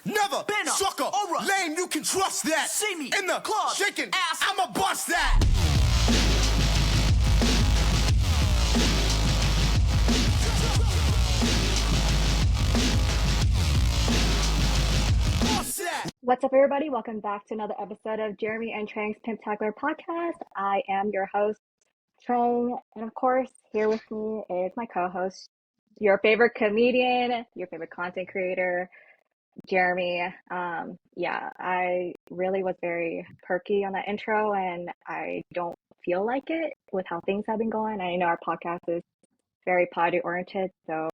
Never Been a sucker, aura. lame, you can trust that. See me in the club, shaking, ass. I'ma bust that. Bust that. What's up, everybody? Welcome back to another episode of Jeremy and Trang's Pimptacular Podcast. I am your host, Trang, and of course, here with me is my co-host, your favorite comedian, your favorite content creator, Jeremy. I really was very perky on that intro, and I don't feel like it with how things have been going. I know our podcast is very potty oriented, so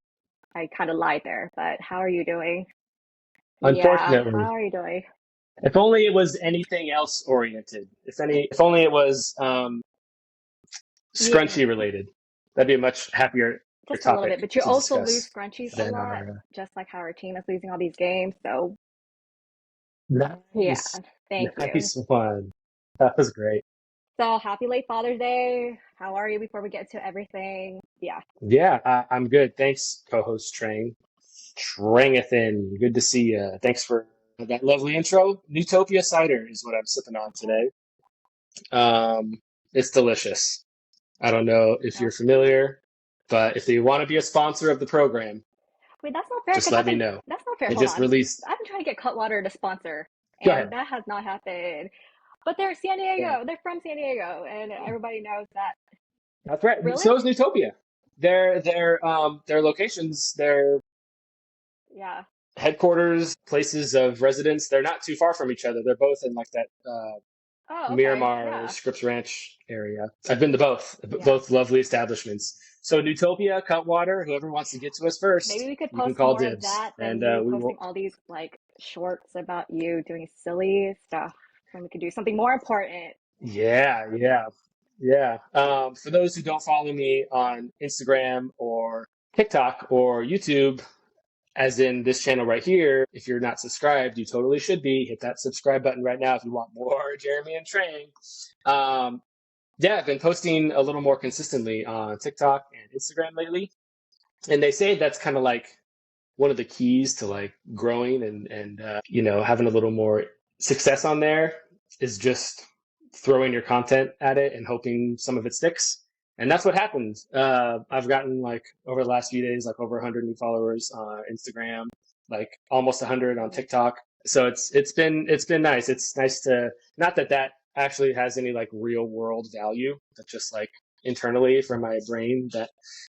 I kind of lied there. But how are you doing? Yeah, Unfortunately, how are you doing? if only it was anything else oriented. If only it was Yeah, scrunchy related. That'd be a much happier just a little bit, topic but you to also lose discuss scrunchies a than lot, our just like how our team is losing all these games. So yeah, nice, thank you. nice one. That was great. So happy late Father's Day. How are you before we get to everything? Yeah. Yeah, I'm good. Thanks, co-host Trang. Trangathan, good to see you. Thanks for that lovely intro. Newtopia cider is what I'm sipping on today. It's delicious. I don't know if you're familiar, but if you want to be a sponsor of the program, Wait, that's not fair just because let me know. that's not fair. It Hold just on. released. I've been trying to get Cutwater to sponsor, Go and ahead. that has not happened. But they're San Yeah. Diego. They're from San Diego, and everybody knows that. That's right. Really? So is Newtopia. Their locations, their Yeah. headquarters, places of residence, they're not too far from each other. They're both in like that Oh, okay. Miramar, Yeah. Scripps Ranch area. I've been to both, Yeah. both lovely establishments. So Newtopia, Cutwater, whoever wants to get to us first, Maybe we could you can post call more of dibs. that than And you we posting will. all these like shorts about you doing silly stuff. And we could do something more important. Yeah. For those who don't follow me on Instagram or TikTok or YouTube, as in this channel right here, if you're not subscribed, you totally should be. Hit that subscribe button right now if you want more Jeremy and Trang. I've been posting a little more consistently on TikTok and Instagram lately. And they say that's kind of like one of the keys to like growing and having a little more success on there is just throwing your content at it and hoping some of it sticks. And that's what happened. I've gotten like over the last few days, like over 100 new followers on Instagram, like almost 100 on TikTok. So it's been nice. It's nice to not that actually has any like real world value, but just like internally for my brain that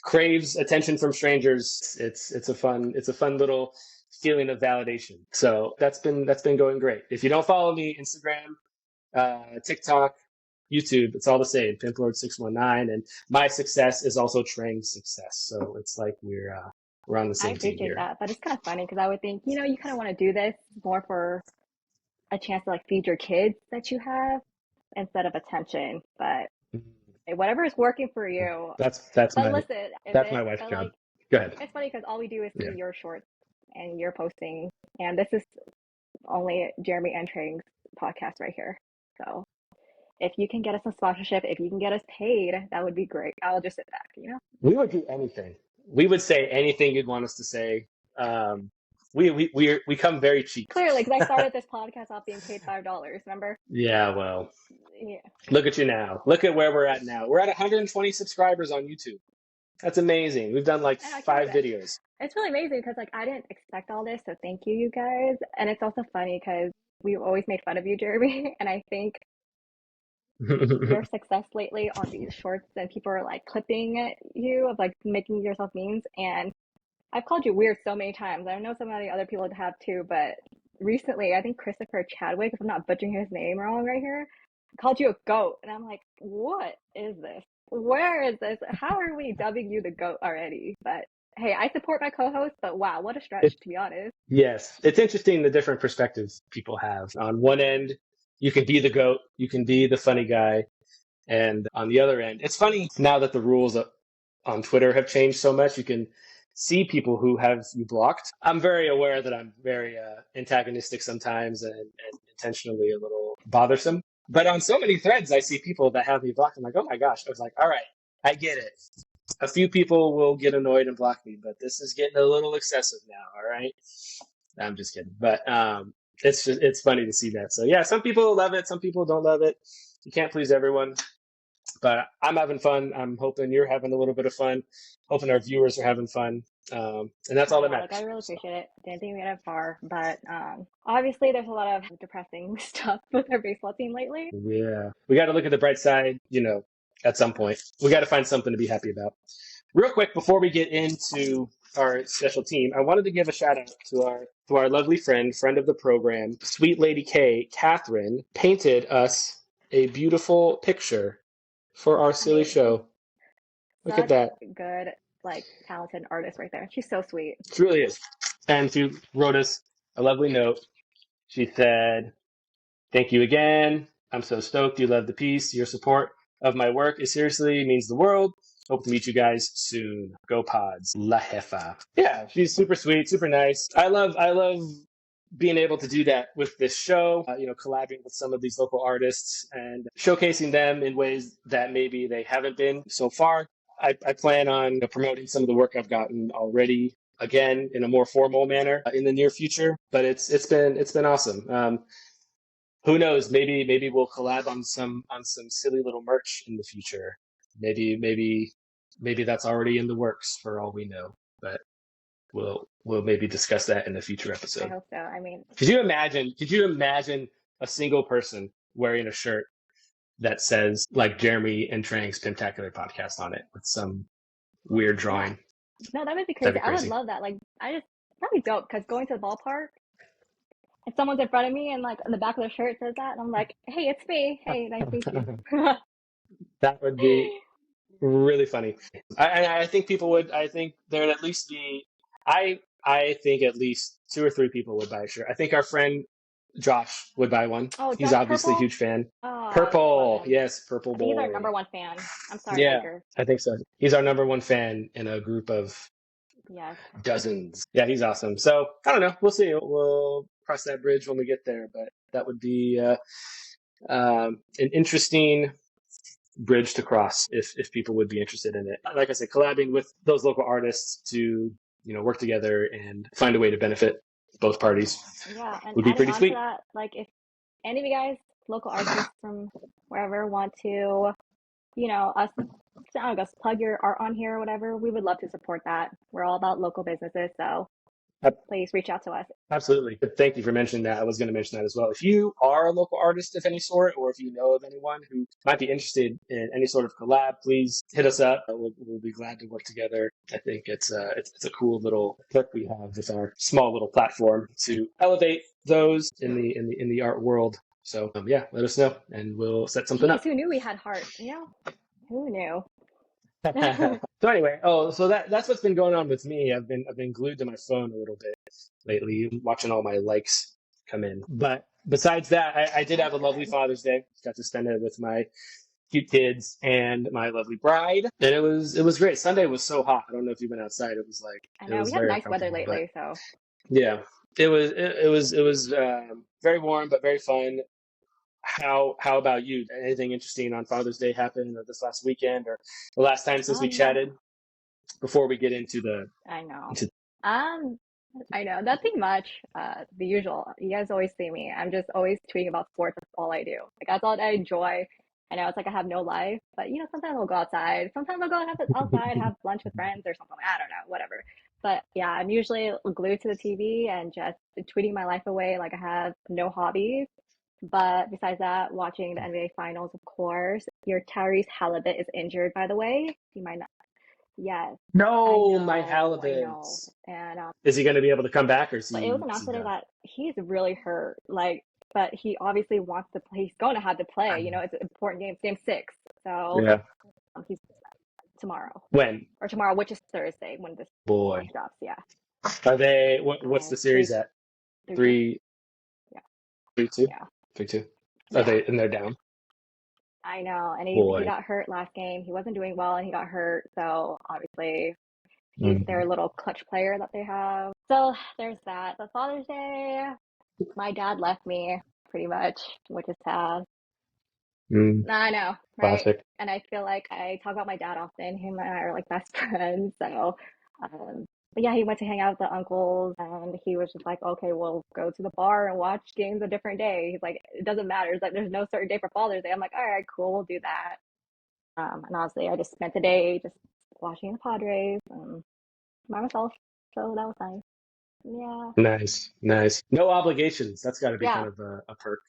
craves attention from strangers. It's a fun little feeling of validation. So that's been going great. If you don't follow me, Instagram, TikTok, YouTube, it's all the same, Pimplord619, and my success is also Trang's success. So it's like we're on the I same team appreciate here. that, but it's kind of funny because I would think, you kind of want to do this more for a chance to like feed your kids that you have instead of attention. But hey, whatever is working for you. That's But my listen, that's my wife's job. Go ahead. It's funny because all we do is see Yeah. your shorts and your posting, and this is only Jeremy and Trang's podcast right here. So if you can get us a sponsorship, if you can get us paid, that would be great. I'll just sit back, We would do anything. We would say anything you'd want us to say. We come very cheap. Clearly, because I started this podcast off being paid $5, remember? Yeah, well, Yeah. look at you now. Look at where we're at now. We're at 120 subscribers on YouTube. That's amazing. We've done like 5 videos. It's really amazing because like I didn't expect all this, so thank you guys. And it's also funny because we've always made fun of you, Jeremy, and I think your success lately on these shorts and people are like clipping you of like making yourself memes, and I've called you weird so many times. I know some of the other people have too, but recently I think Christopher Chadwick, if I'm not butchering his name wrong right here, called you a goat, and I'm like, what is this? Where is this? How are we dubbing you the goat already? But hey, I support my co-host, but wow, what a stretch, to be honest. Yes, it's interesting the different perspectives people have. On one end, you can be the goat, you can be the funny guy, and on the other end, it's funny now that the rules on Twitter have changed so much. You can see people who have you blocked. I'm very aware that I'm very antagonistic sometimes and intentionally a little bothersome. But on so many threads, I see people that have me blocked. I'm like, oh my gosh. I was like, all right, I get it. A few people will get annoyed and block me, but this is getting a little excessive now, all right? I'm just kidding. But it's funny to see that. So yeah, some people love it, some people don't love it. You can't please everyone. But I'm having fun. I'm hoping you're having a little bit of fun. Hoping our viewers are having fun. And that's all that matters. I really appreciate it. Didn't think we had far, but obviously there's a lot of depressing stuff with our baseball team lately. Yeah. We got to look at the bright side, at some point. We got to find something to be happy about. Real quick, before we get into our special team, I wanted to give a shout out to our lovely friend of the program, Sweet Lady K, Catherine, painted us a beautiful picture for our silly show. Look at that. Good, talented artist right there. She's so sweet. She really is. And she wrote us a lovely note. She said, "Thank you again. I'm so stoked you love the piece. Your support of my work seriously means the world. Hope to meet you guys soon. Go Pods. La Jefa." Yeah, she's super sweet, super nice. I love being able to do that with this show, collaborating with some of these local artists and showcasing them in ways that maybe they haven't been so far. I plan on promoting some of the work I've gotten already, again, in a more formal manner in the near future. But it's been awesome. Who knows? Maybe we'll collab on some silly little merch in the future. Maybe that's already in the works for all we know. But we'll maybe discuss that in a future episode. I hope so. I mean, could you imagine a single person wearing a shirt that says Jeremy and Trang's Pimptacular Podcast on it with some weird drawing? No, that would be crazy. I would love that. That'd be dope, because going to the ballpark and someone's in front of me and in the back of their shirt says that, and I'm like, hey, it's me. Hey, nice to meet you. That would be really funny. I think people would. I think there'd at least be. I think at least 2 or 3 people would buy a shirt. I think our friend Josh would buy one. Oh, he's obviously a huge fan. Purple, yes, Purple Boy. He's our number 1 fan. I'm sorry, Edgar. I think so. He's our number 1 fan in a group of dozens. Yeah, he's awesome. So I don't know. We'll see. We'll cross that bridge when we get there. But that would be an interesting bridge to cross if people would be interested in it. Like I said, collabing with those local artists to work together and find a way to benefit both parties. Yeah, and would be pretty sweet. That, if any of you guys, local artists from wherever, want to, us, I guess, plug your art on here or whatever, we would love to support that. We're all about local businesses, so please reach out to us. Absolutely. Thank you for mentioning that. I was going to mention that as well. If you are a local artist of any sort, or if you know of anyone who might be interested in any sort of collab, please hit us up. We'll be glad to work together. I think it's a cool little perk we have with our small little platform to elevate those in the art world. So let us know and we'll set something up. Who knew we had heart? Who knew? So anyway, so that's what's been going on with me. I've been glued to my phone a little bit lately, watching all my likes come in. But besides that, I did have a lovely Father's Day. Got to spend it with my cute kids and my lovely bride, and it was great. Sunday was so hot. I don't know if you've been outside. It was I know we have nice weather lately, so yeah, it was very warm but very fun. How about you? Anything interesting on Father's Day happened, or this last weekend, or the last time since we chatted? Before we get into the, I know nothing much. The usual. You guys always see me. I'm just always tweeting about sports. That's all I do. That's all I enjoy. I know it's I have no life, but sometimes I'll go outside. Sometimes I'll go outside, have lunch with friends or something. I don't know, whatever. But yeah, I'm usually glued to the TV and just tweeting my life away. I have no hobbies. But besides that, watching the NBA Finals, of course. Your Tyrese Halibut is injured, by the way. You might not. Yes. No, my Halibut. And is he going to be able to come back, or is he? But it was announced today that he's really hurt. But he obviously wants to play. He's going to have to play. It's an important game. It's game 6. So yeah, he's tomorrow. When? Or tomorrow, which is Thursday when this drops. Yeah. Are they? What's the series at? 3-2. Yeah. 3-2. Yeah. 3-2. Are they? And they're down. I know, and he got hurt last game. He wasn't doing well, and he got hurt. So obviously, he's their little clutch player that they have. So there's that. But Father's Day, my dad left me pretty much, which is sad. I know, right? Classic. And I feel like I talk about my dad often. Him and I are best friends. So But yeah, he went to hang out with the uncles, and he was just like, okay, we'll go to the bar and watch games a different day. He's like, it doesn't matter. It's like there's no certain day for Father's Day. I'm like, all right, cool, we'll do that. And honestly, I just spent the day just watching the Padres by myself, so that was nice. Yeah, Nice, nice. No obligations. That's got to be yeah, kind of a perk.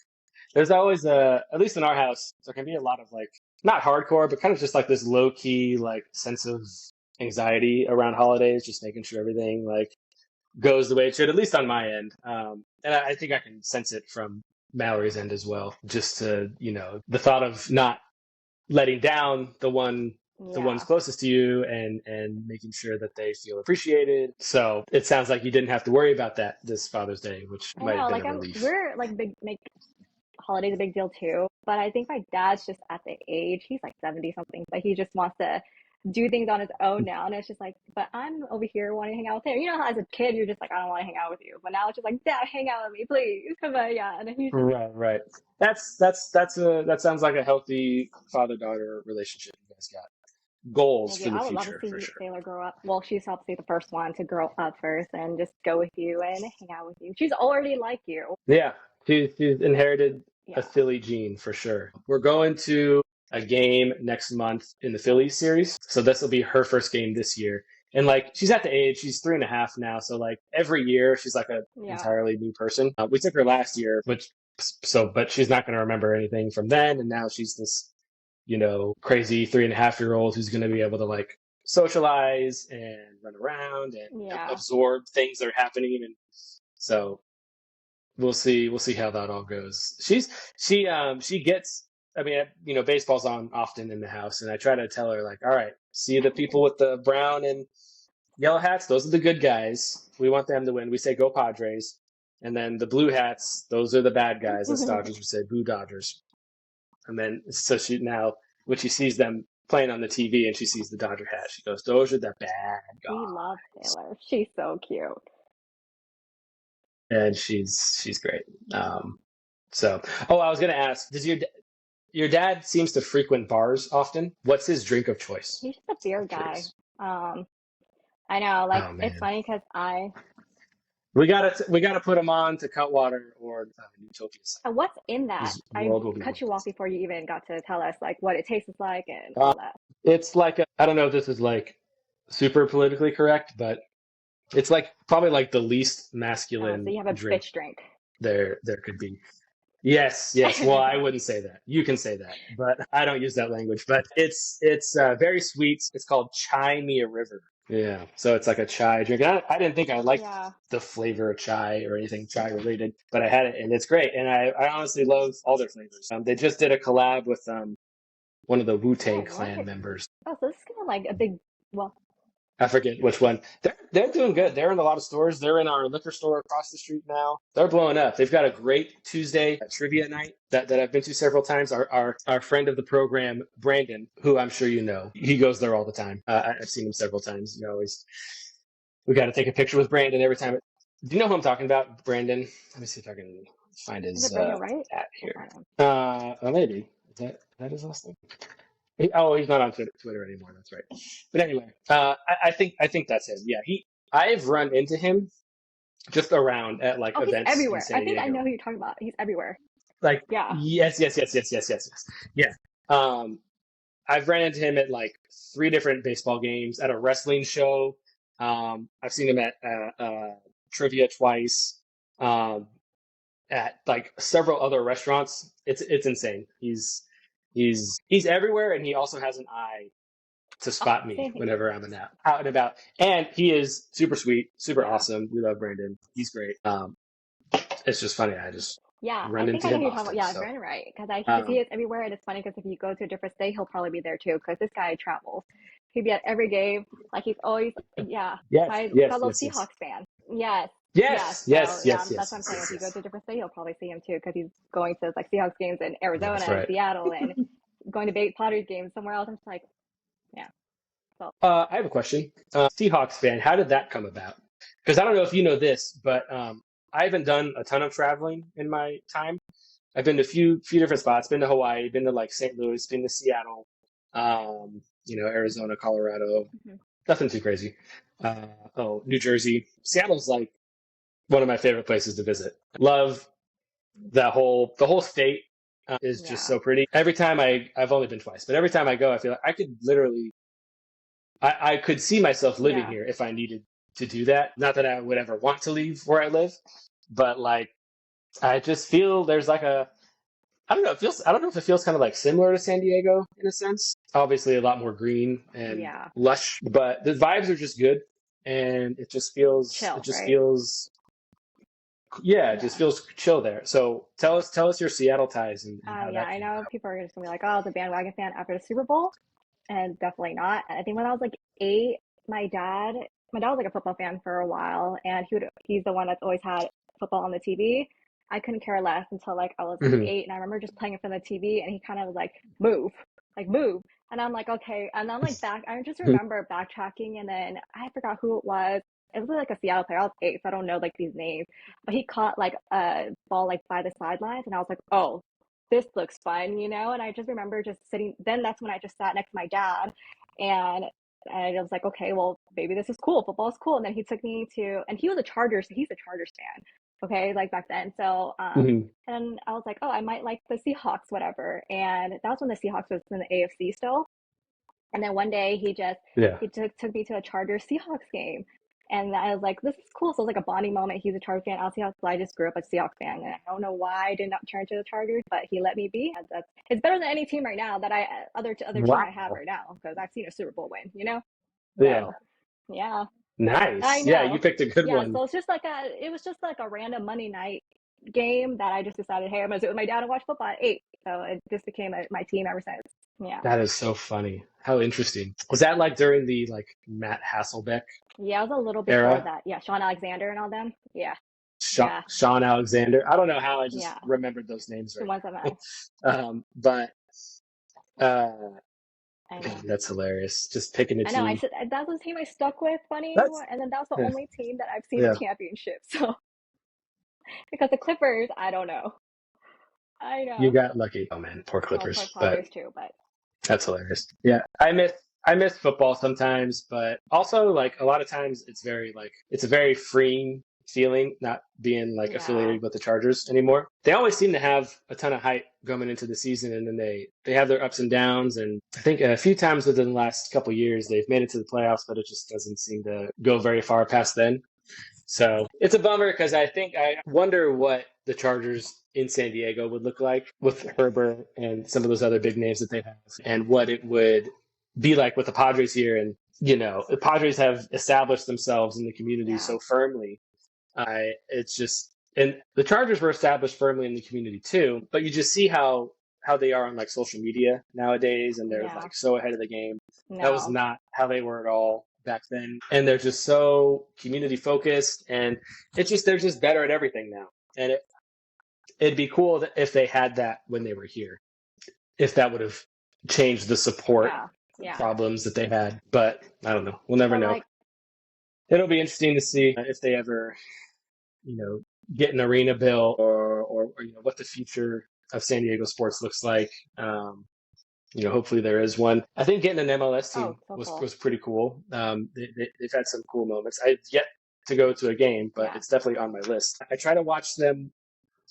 There's always at least in our house, there can be a lot of like, not hardcore, but kind of just like this low key, like sense of anxiety around holidays, just making sure everything like goes the way it should, at least on my end. And I think I can sense it from Mallory's end as well. Just to, the thought of not letting down the ones yeah. closest to you and making sure that they feel appreciated. So it sounds like you didn't have to worry about that this Father's Day, which I might have know, been like a relief. we're like big make holidays a big deal too. But I think my dad's just at the age, he's like 70 something, but he just wants to do things on his own now. And it's just like, but I'm over here wanting to hang out with him. You know how as a kid you're just like, I don't want to hang out with you. But now it's just like, Dad, hang out with me, please. But yeah, and then he's just Right, right. That sounds like a healthy father-daughter relationship you guys got. Goals thank for you. the I would love to future, for see sure. Sailor grow up. Well, she's obviously the first one to grow up first and just go with you and hang out with you. She's already like you. Yeah, she's inherited a Yeah. Philly gene for sure. We're going to a game next month in the Phillies series, so this will be her first game this year. And like she's at the age, she's 3.5 now, so like every year she's like a Yeah. entirely new person. We took her last year, but she's not going to remember anything from then, and now she's this crazy 3.5-year-old who's going to be able to like socialize and run around and Yeah. absorb things that are happening, and so we'll see how that all goes. She gets. I mean, baseball's on often in the house, and I try to tell her like, all right, see the people with the brown and yellow hats, those are the good guys. We want them to win. We say go Padres. And then the blue hats, those are the bad guys. As Dodgers would say, boo Dodgers. And then so she now when she sees them playing on the TV and she sees the Dodger hat, she goes, those are the bad We love guys. Taylor. She's so cute. And she's great. So, I was gonna ask, does your dad seems to frequent bars often? What's his drink of choice? He's just a beer I'm guy. curious. I know, like Oh it's man, funny because we gotta put him on to Cutwater or Utopia. what's in that? His I world will be cut you worth off before you even got to tell us like what it tastes like and it. all that. It's like I don't know if this is like super politically correct, but it's like probably like the least Oh, so masculine you have a drink bitch drink. there could be. Yes, yes. Well, I wouldn't say that. You can say that, but I don't use that language. But it's very sweet. It's called Chai Me a River. Yeah. So it's like a chai drink. I didn't think I liked Yeah. the flavor of chai or anything chai related, but I had it and it's great. And I honestly love all their flavors. They just did a collab with one of the Oh, Wu-Tang Clan what? members. Oh, so this is kind of like a big. Well, I forget which one. They're doing good. oh, They're in a lot of stores. They're in our liquor store across the street now. They're blowing up. They've got a great Tuesday trivia night that I've been to several times. Our friend of the program, Brandon, who I'm sure you know, he goes there all the time. I've seen him several times. We got to take a picture with Brandon every time. Do you know who I'm talking about, Brandon? Let me see if I can find is his it Brandon Wright? at That's here. not him. Maybe is that his last name? He's not on Twitter anymore. That's right. But anyway, I think that's him. Yeah, I've run into him just around at like Oh, he's events in everywhere. San I think I Diego. know who you're talking about. He's everywhere. Like Yeah. yes, yes, yes, yes, yes, yes, yes. Yeah. I've ran into him at like 3 different baseball games, at a wrestling show. I've seen him at trivia twice. At like several other restaurants. It's insane. He's everywhere, and he also has an eye to Oh, spot me same here. whenever I'm out and about. And he is super sweet, super Yeah. awesome. We love Brandon. He's great. It's just funny. I just Yeah, I run think into I know who him you're talking about. often. Yeah, So Brandon Wright. Because he um, is everywhere, and it's funny because if you go to a different state, he'll probably be there too. Because this guy travels. He'd be at every game. Like he's always, yeah, yes, my yes, fellow yes, yes, Seahawks fan. Yes, yes. yes, So yes, yeah, yes, that's yes, what I'm yes, saying. yes, If you go yes. to a different state, you'll probably see him too because he's going to like Seahawks games in Arizona That's and right. Seattle and going to Padres games somewhere else. I'm just like, yeah. So I have a question. Seahawks fan, how did that come about? Because I don't know if you know this, but I haven't done a ton of traveling in my time. I've been to a few different spots. Been to Hawaii, been to like St. Louis, been to Seattle, Arizona, Colorado, mhm. Nothing too crazy. New Jersey. Seattle's like one of my favorite places to visit. Love the whole state is just Yeah. so pretty. Every time I've only been twice, but every time I go, I feel like I could literally, I could see myself living Yeah. here if I needed to do that. Not that I would ever want to leave where I live, but like, I just feel there's like I don't know, I don't know if it feels kind of like similar to San Diego in a sense. Obviously a lot more green and Yeah. lush, but the vibes are just good. And Chill, it just right? feels, yeah, it just Yeah. feels chill there. So tell us your Seattle ties and how Yeah, that I came know about. people are just gonna be like, oh, I was a bandwagon fan after the Super Bowl, and definitely not. I think when I was like 8, my dad was like a football fan for a while, and he's the one that's always had football on the TV. I couldn't care less until like I was like Mhm. 8, and I remember just playing it from the TV, and he kind of was like move, and I'm like okay, and then like back, I just remember backtracking, and then I forgot who it was. It was like a Seattle player. I was 8, so I don't know like these names, but he caught like a ball like by the sidelines, and I was like, oh, this looks fun, you know? And I just remember just sitting, then that's when I just sat next to my dad, and I was like, okay, well, maybe this is cool. Football is cool. And then he took me to, and he was a Chargers, he's a Chargers fan, okay, like back then. So, Mhm. and I was like, oh, I might like the Seahawks, whatever. And that was when the Seahawks was in the AFC still. And then one day Yeah. he took me to a Chargers Seahawks game. And I was like, this is cool. So it was like a bonding moment. He's a Chargers fan. I was Seahawks. So I just grew up a Seahawks fan. And I don't know why I did not turn to the Chargers, but he let me be. It's better than any team right now that other team I have Wow. right now because I've seen a Super Bowl win, you know? Yeah. So yeah, I Nice. Yeah, you know. picked a good Yeah. one. So it was just like a random Monday night game that I just decided, hey, I'm going to sit with my dad and watch football at 8. So it just became my team ever since. Yeah. That is so funny. How interesting. Was that like during the like Matt Hasselbeck Yeah, it was a little before era? that. Yeah, Sean Alexander and all them. Yeah, yeah, Sean Alexander. I don't know how I just yeah. remembered those names The right ones that now. matter. But uh, I man, know. that's hilarious. Just picking a I know. I team. said that was the team I stuck with. Funny, That's and then that was the yeah, only team that I've seen a yeah. championship. So because the Clippers, I don't know. I You know. got lucky. Oh man, poor Well, poor Clippers. But Padres too, but that's hilarious. Yeah, I miss football sometimes, but also like a lot of times it's very like it's a very freeing feeling not being like yeah, affiliated with the Chargers anymore. They always seem to have a ton of hype going into the season, and then they have their ups and downs. And I think a few times within the last couple of years they've made it to the playoffs, but it just doesn't seem to go very far past then. So it's a bummer because I wonder what the Chargers in San Diego would look like with Herbert and some of those other big names that they have, and what it would be like with the Padres here. And you know, the Padres have established themselves in the community yeah, so firmly. It's just, and the Chargers were established firmly in the community too. But you just see how they are on like social media nowadays, and they're yeah. like so ahead of the game. That was No, not how they were at all back then, and they're just so community focused, and it's just they're just better at everything now. And it'd be cool if they had that when they were here, if that would have changed the support yeah, yeah. problems that they had. But I don't know. We'll never But know. like, It'll be interesting to see if they ever, you know, get an arena bill or you know what the future of San Diego sports looks like. You know, hopefully there is one. I think getting an MLS oh, team so cool. was pretty cool. They've had some cool moments. I've yet to go to a game, but Yeah. it's definitely on my list. I try to watch them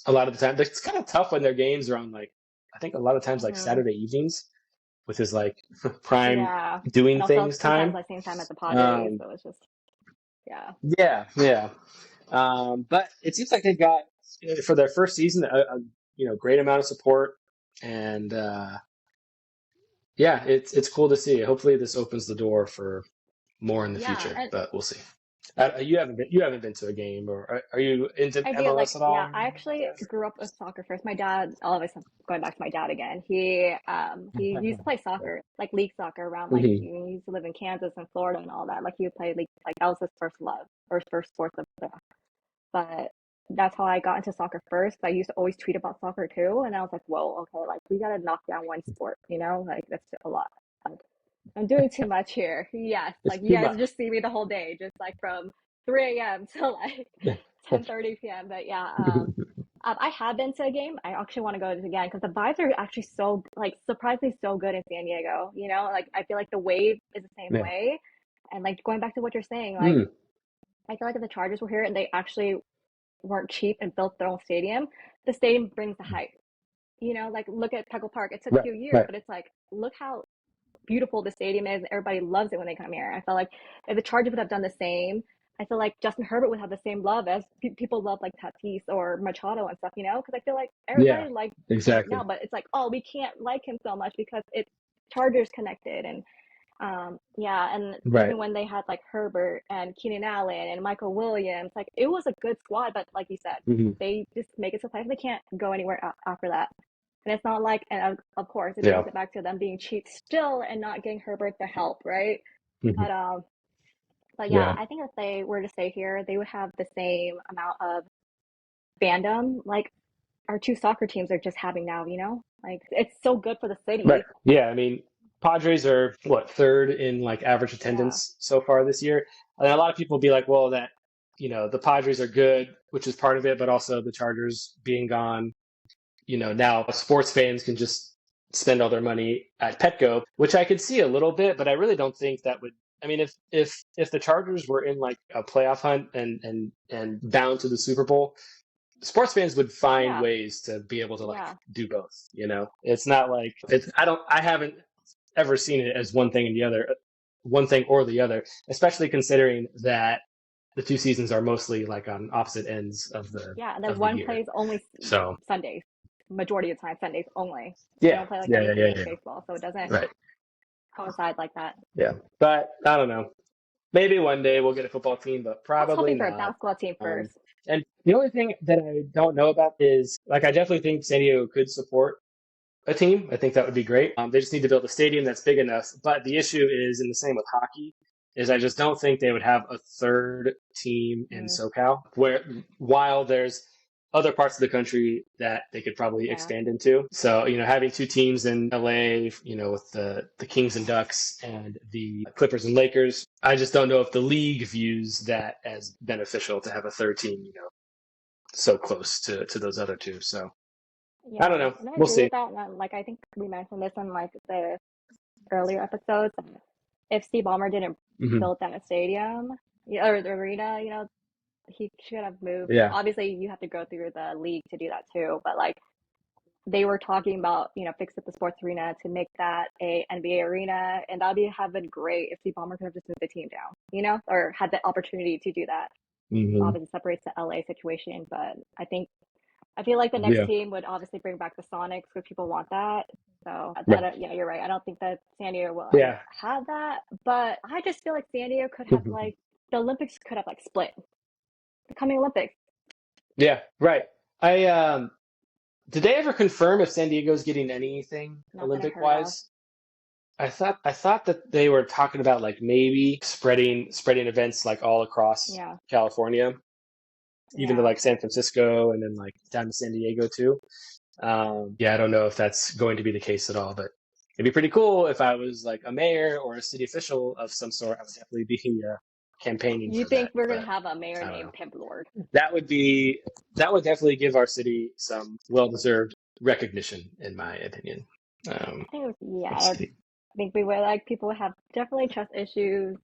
a lot of the time. It's kind of tough when their games are on like I think a lot of times like Hmm. Saturday evenings with his like prime Yeah. And doing also things sometimes time. like same time as the Padres, Um, so it's just yeah, yeah, yeah. But it seems like they've got for their first season a you know great amount of support, and yeah, it's cool to see. Hopefully, this opens the door for more in the yeah. future, And but we'll see. You haven't been to a game, or are you into I do MLS like at all? yeah, Or I anything actually grew up with soccer first. My dad, all of us going back to my dad again. He used to play like soccer, like league soccer around like that? he used to live in Kansas and Florida and all that. Like he would play league like that was his first love or his first sport of the but that's how I got into soccer first. I used to always tweet about soccer too, and I was like, whoa, okay, like we gotta knock down one sport, you know? Like that's a lot. Like, I'm doing too much here. Yes, It's like you too guys much. just see me the whole day, just like from 3 a.m. to like 10:30 p.m. But yeah, I have been to a game. I actually want to go to it again because the vibes are actually so like surprisingly so good in San Diego. You know, like I feel like the wave is the same Yeah. way. And like going back to what you're saying, like I feel like if the Chargers were here and they actually weren't cheap and built their own stadium, the stadium brings the hype. You know, like look at Peggle Park. It took a Right, few years, right. but it's like look how beautiful the stadium is. Everybody loves it when they come here. I felt like if the Chargers would have done the same, I feel like Justin Herbert would have the same love as people love like Tatis or Machado and stuff, you know? Because I feel like Yeah, everybody likes him right exactly. now, but it's like, oh, we can't like him so much because it's Chargers connected. And yeah, and Right. even when they had like Herbert and Keenan Allen and Michael Williams, like it was a good squad, but like you said, Hmm. they just make it so fast they can't go anywhere after that. And it's not like, and of course, it Yeah. brings it back to them being cheap still and not getting Herbert the help, right? Hmm. But but yeah, Yeah. I think if they were to stay here, they would have the same amount of fandom like our two soccer teams are just having now, you know? Like it's so good for the Right. city. Yeah. I mean, Padres are what, third in like average Yeah. attendance so far this year. And a lot of people will be like, well, that, the Padres are good, which is part of it, but also the Chargers being gone, now sports fans can just spend all their money at Petco, which I could see a little bit, but I really don't think that would. I mean, if the Chargers were in like a playoff hunt and bound to the Super Bowl, sports fans would find Yeah. ways to be able to like Yeah. do both. It's not like it's. I haven't ever seen it as one thing and the other, one thing or the other, especially considering that the two seasons are mostly like on opposite ends of the Yeah. And then of the one year. plays only So Sundays. Majority of the time, Sundays only. They yeah, don't play like yeah, yeah, anything yeah, in yeah. baseball, so it doesn't Right. coincide like that. Yeah. But I don't know. Maybe one day we'll get a football team, but I was probably hoping for a not. basketball team Um, first. and the only thing that I don't know about is like I definitely think San Diego could support a team. I think that would be great. They just need to build a stadium that's big enough. But the issue is, and the same with hockey, is I just don't think they would have a third team in Mm, SoCal. Where while there's other parts of the country that they could probably yeah. expand into. So, having two teams in LA, with the Kings and Ducks and the Clippers and Lakers, I just don't know if the league views that as beneficial to have a third team, so close to those other two. So I don't Yeah. know. And I We'll agree see. with that. And like I think we mentioned this in like the earlier episodes. If Steve Ballmer didn't Hmm. build that stadium or the arena, you know, he should have moved. Yeah. Obviously, you have to go through the league to do that too. But like they were talking about, you know, fix up the sports arena to make that a NBA arena, and that'd have been great if Steve Ballmer could have just moved the team down, you know, or had the opportunity to do that. Hmm. Obviously, separates the LA situation, but I feel like the next Yeah. team would obviously bring back the Sonics because people want that. So Right. yeah, you're right. I don't think that San Diego will ever Yeah. have that, but I just feel like San Diego could have like the Olympics could have like split the coming Olympics. Yeah. Right. I did they ever confirm if San Diego's getting anything Not that I Olympic heard of. wise? I thought that they were talking about like maybe spreading events like all across Yeah, California, even to yeah, like San Francisco and then like down to San Diego too. Yeah, I don't know if that's going to be the case at all, but it'd be pretty cool if I was like a mayor or a city official of some sort. I would definitely be campaigning you for think that, we're gonna but have a mayor I don't named know. Pimp Lord? That would definitely give our city some well-deserved recognition, in my opinion. I think it was, Let's yeah, see. I think we would like people would have definitely trust issues,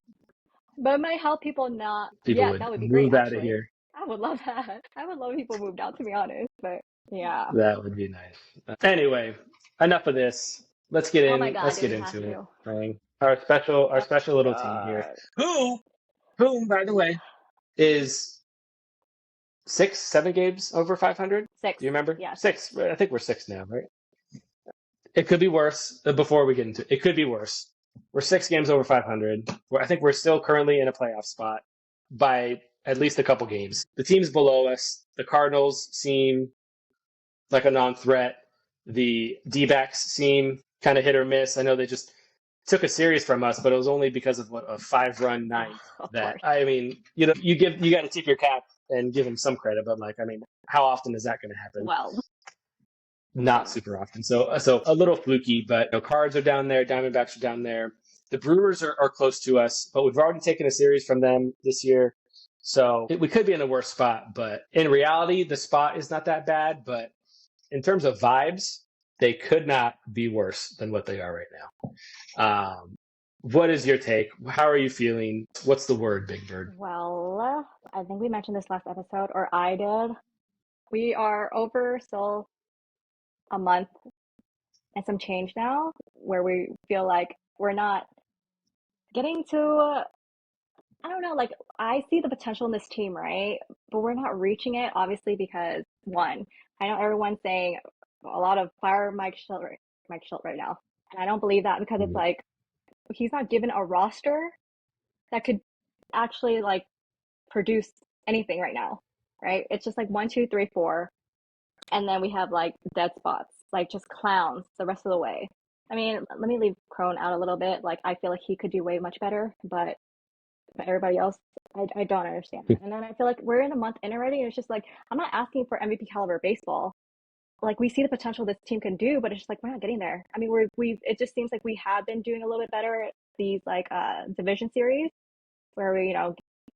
but it might help people not. People Yeah, would that would be great move out of actually. here. I would love that. I would love if people moved out to be honest, but yeah. That would be nice. Anyway, enough of this. Let's get Oh my in. God, Let's do get we have into it. to? Right? Our Oh special my little team here. God. Who, by the way, is 7 games over 500. Six. Do you remember? Yeah, six. Six. Right? I think we're six now, right? It could be worse. Before we get into it, it could be worse. We're 6 games over 500. I think we're still currently in a playoff spot by at least a couple games. The teams below us, the Cardinals seem like a non-threat. The D-backs seem kind of hit or miss. I know they just took a series from us, but it was only because of a 5-run ninth. Of That course. I mean, you got to tip your cap and give them some credit, but like I mean, how often is that going to happen? Well, Not super often. So a little fluky, but Cards are down there, Diamondbacks are down there. The Brewers are close to us, but we've already taken a series from them this year. So we could be in a worse spot, but in reality, the spot is not that bad. But in terms of vibes, they could not be worse than what they are right now. What is your take? How are you feeling? What's the word, Big Bird? Well, I think we mentioned this last episode, or I did. We are over still a month and some change now, where we feel like we're not getting to, I don't know, like I see the potential in this team, right? But we're not reaching it, obviously, because one, I know everyone's saying a lot of fire Mike Schilt right now. And I don't believe that because it's Mhm. like he's not given a roster that could actually like produce anything right now, right? It's just like one, two, three, four, and then we have like dead spots, like just clowns the rest of the way. I mean, let me leave Crone out a little bit. Like I feel like he could do way much better, but everybody else, I don't understand that. And then I feel like we're in a month in already, and it's just like I'm not asking for MVP caliber baseball. Like we see the potential this team can do, but it's just like we're not getting there. I mean, we it just seems like we have been doing a little bit better at these like division series where we,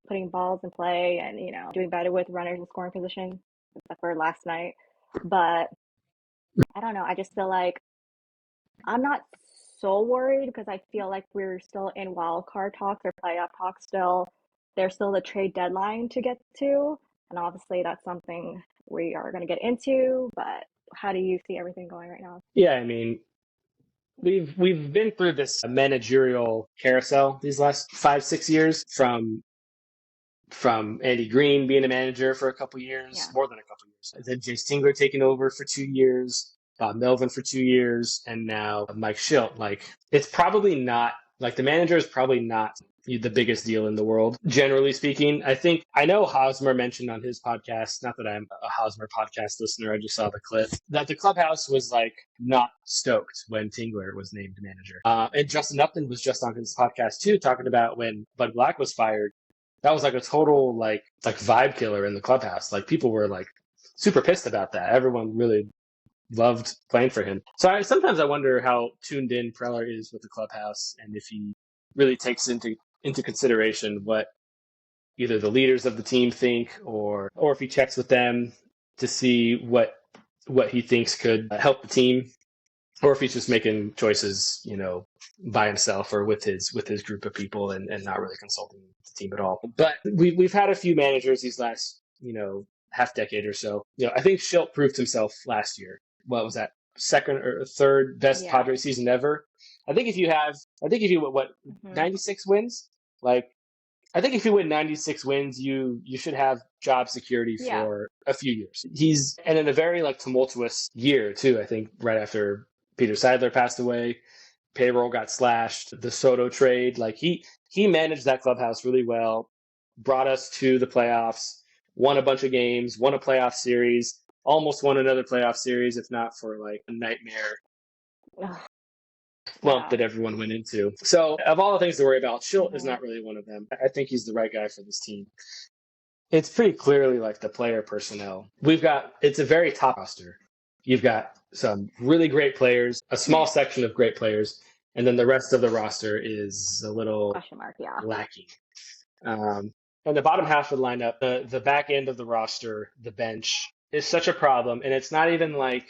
putting balls in play and, doing better with runners in scoring position, except for last night. But I don't know. I just feel like I'm not so worried because I feel like we're still in wild card talks or playoff talks still. There's still the trade deadline to get to. And obviously that's something we are going to get into. But how do you see everything going right now? Yeah, I mean, we've been through this managerial carousel these last 5, 6 years from Andy Green being a manager for a couple years, Yeah. more than a couple years. Then Jay Stingler taking over for 2 years, Bob Melvin for 2 years, and now Mike Schilt. Like, it's probably not, like, the manager is probably not the biggest deal in the world, generally speaking. I know Hosmer mentioned on his podcast, not that I'm a Hosmer podcast listener, I just saw the clip, that the clubhouse was, like, not stoked when Tingler was named manager. And Justin Upton was just on his podcast, too, talking about when Bud Black was fired. That was like a total like vibe killer in the clubhouse. Like people were like super pissed about that. Everyone really loved playing for him. So sometimes I wonder how tuned in Preller is with the clubhouse and if he really takes into consideration what either the leaders of the team think or if he checks with them to see what he thinks could help the team, or if he's just making choices, by himself or with his group of people and not really consulting the team at all. But we've had a few managers these last, half decade or so. I think Schilt proved himself last year. What was that? Second or third best Yeah. Padres season ever. I think if you 96 wins, like I think if you win 96 wins, you should have job security Yeah. for a few years. And in a very like tumultuous year too. I think right after Peter Seidler passed away, payroll got slashed, the Soto trade, like he managed that clubhouse really well, brought us to the playoffs, won a bunch of games, won a playoff series, almost won another playoff series, if not for like a nightmare slump that everyone went into. So of all the things to worry about, Schilt is not really one of them. I think he's the right guy for this team. It's pretty clearly like the player personnel. It's a very top roster. You've got some really great players, a small section of great players, and then the rest of the roster is a little Question mark, yeah. lacking. And the bottom half of the lineup, the back end of the roster, the bench is such a problem. And it's not even like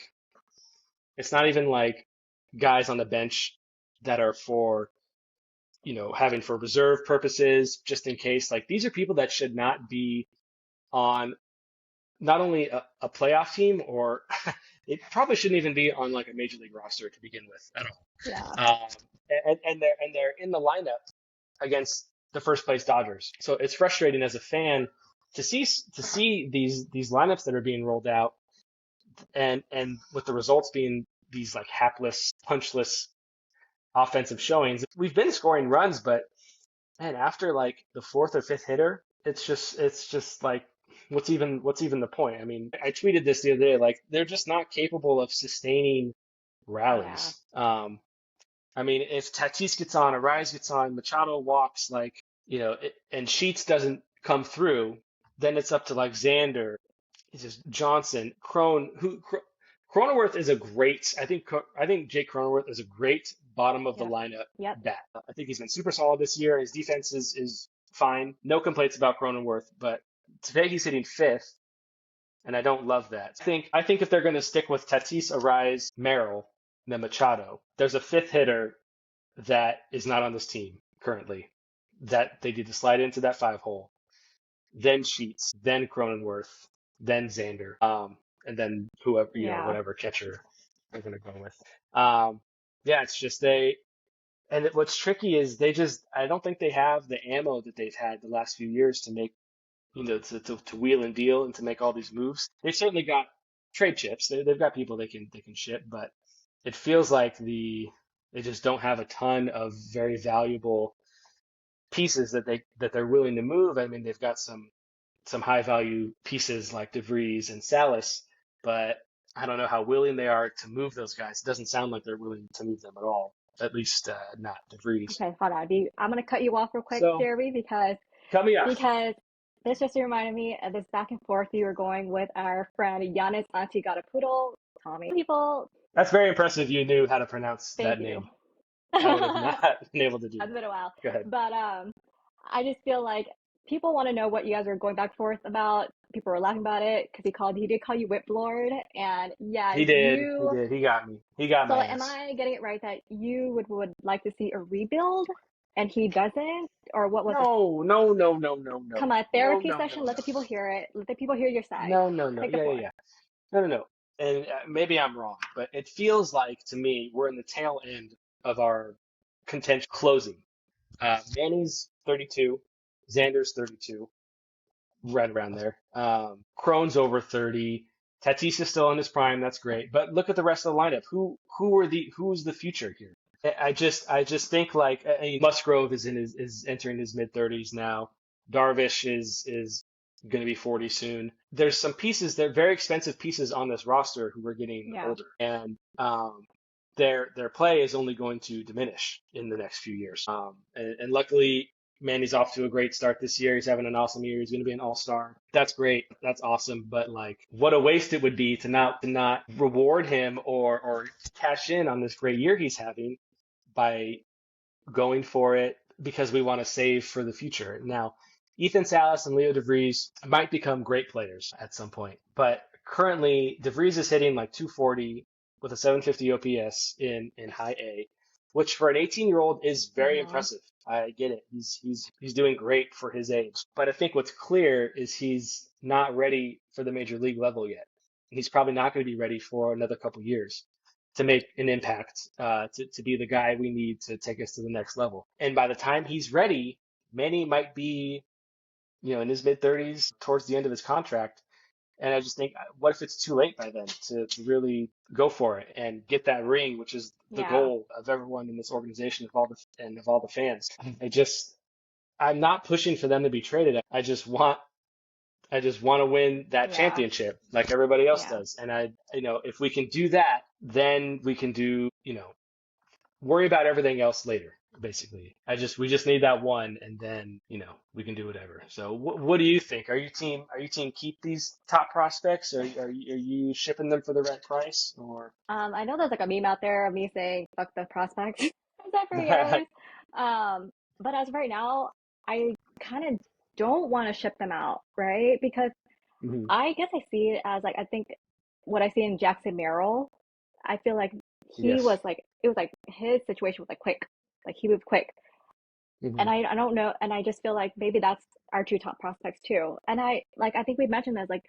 guys on the bench that are for, having for reserve purposes, just in case. Like these are people that should not be on not only a playoff team, or it probably shouldn't even be on like a major league roster to begin with at all. Yeah. And they're in the lineup against the first place Dodgers. So it's frustrating as a fan to see these lineups that are being rolled out, and with the results being these like hapless, punchless offensive showings. We've been scoring runs, but man, after like the fourth or fifth hitter, it's just like what's even the point? I mean, I tweeted this the other day, like they're just not capable of sustaining rallies. Yeah. I mean, if Tatis gets on, Arise gets on, Machado walks, like, and Sheets doesn't come through, then it's up to like Xander, it's just Johnson, Cronenworth is a great, I think Jake Cronenworth is a great bottom of the lineup bat. I think he's been super solid this year. His defense is fine. No complaints about Cronenworth, but today he's hitting fifth, and I don't love that. I think if they're going to stick with Tatis, Arise, Merrill, and then Machado, there's a fifth hitter that is not on this team currently that they need to slide into that 5 hole, then Sheets, then Cronenworth, then Xander, and then whoever, Yeah. whatever catcher they're going to go with. Yeah, it's just what's tricky is I don't think they have the ammo that they've had the last few years to make, to wheel and deal and to make all these moves. They've certainly got trade chips. They've got people they can ship, but it feels like they just don't have a ton of very valuable pieces that they're willing to move. I mean, they've got some high value pieces like DeVries and Salas, but I don't know how willing they are to move those guys. It doesn't sound like they're willing to move them at all. At least not DeVries. Okay, hold on. I'm gonna cut you off real quick, So Jeremy, cut me off. because this just reminded me of this back and forth you were going with our friend Giannis Antetokounmpo, Tommy. People, That's very impressive. You knew how to pronounce thank that you. name. I would have not been able to do It's that. been a while, Go ahead. but I just feel like people want to know what you guys are going back and forth about. People were laughing about it because he did call you Whip Lord, and yeah, He did. He you. did. He got me. He got So my am ass. I getting it right that you would like to see a rebuild, and he doesn't, or what was it? No, no, no, no, no, no, Come on, no, therapy no, no, session. Let no, the people hear it. Let the people hear your side. no, no, no. Take the Yeah, yeah, floor. yeah. No, no, no. And maybe I'm wrong, but it feels like to me we're in the tail end of our contention closing. Manny's 32, Xander's 32, right around there. Crone's over 30. Tatis is still in his prime. That's great. But look at the rest of the lineup. Who's the future here? I just think like Musgrove is entering his mid 30s now. Darvish is going to be 40 soon. There's some pieces, they're very expensive pieces on this roster who are getting Yeah. older, and their play is only going to diminish in the next few years. And luckily, Manny's off to a great start this year. He's having an awesome year. He's going to be an all-star. That's great. That's awesome. But like, what a waste it would be to not reward him or cash in on this great year he's having by going for it because we want to save for the future. Now, Ethan Salas and Leo DeVries might become great players at some point, but currently DeVries is hitting like 240 with a 750 OPS in high A, which for an 18-year-old is very Mm-hmm. impressive. I get it. He's doing great for his age. But I think what's clear is he's not ready for the major league level yet. He's probably not going to be ready for another couple years to make an impact, to be the guy we need to take us to the next level. And by the time he's ready, Manny might be, in his mid 30s, towards the end of his contract. And I just think, what if it's too late by then to really go for it and get that ring, which is the Yeah. goal of everyone in this organization of all the fans. I'm not pushing for them to be traded. I just want to win that Yeah. championship like everybody else Yeah. does. And if we can do that, then we can worry about everything else later, basically. We just need that one, and then, we can do whatever. So what do you think? Are you team keep these top prospects, or are you shipping them for the right price, or? I know there's like a meme out there of me saying "fuck the prospects" for years. But as of right now, I kind of don't want to ship them out, right? Because Mhm. I guess I see it as like I think what I see in Jackson Merrill, I feel like he Yes. was like it was like his situation was like quick, like he moved quick, and Mhm. I don't know, and I just feel like maybe that's our two top prospects too. And I think we mentioned this like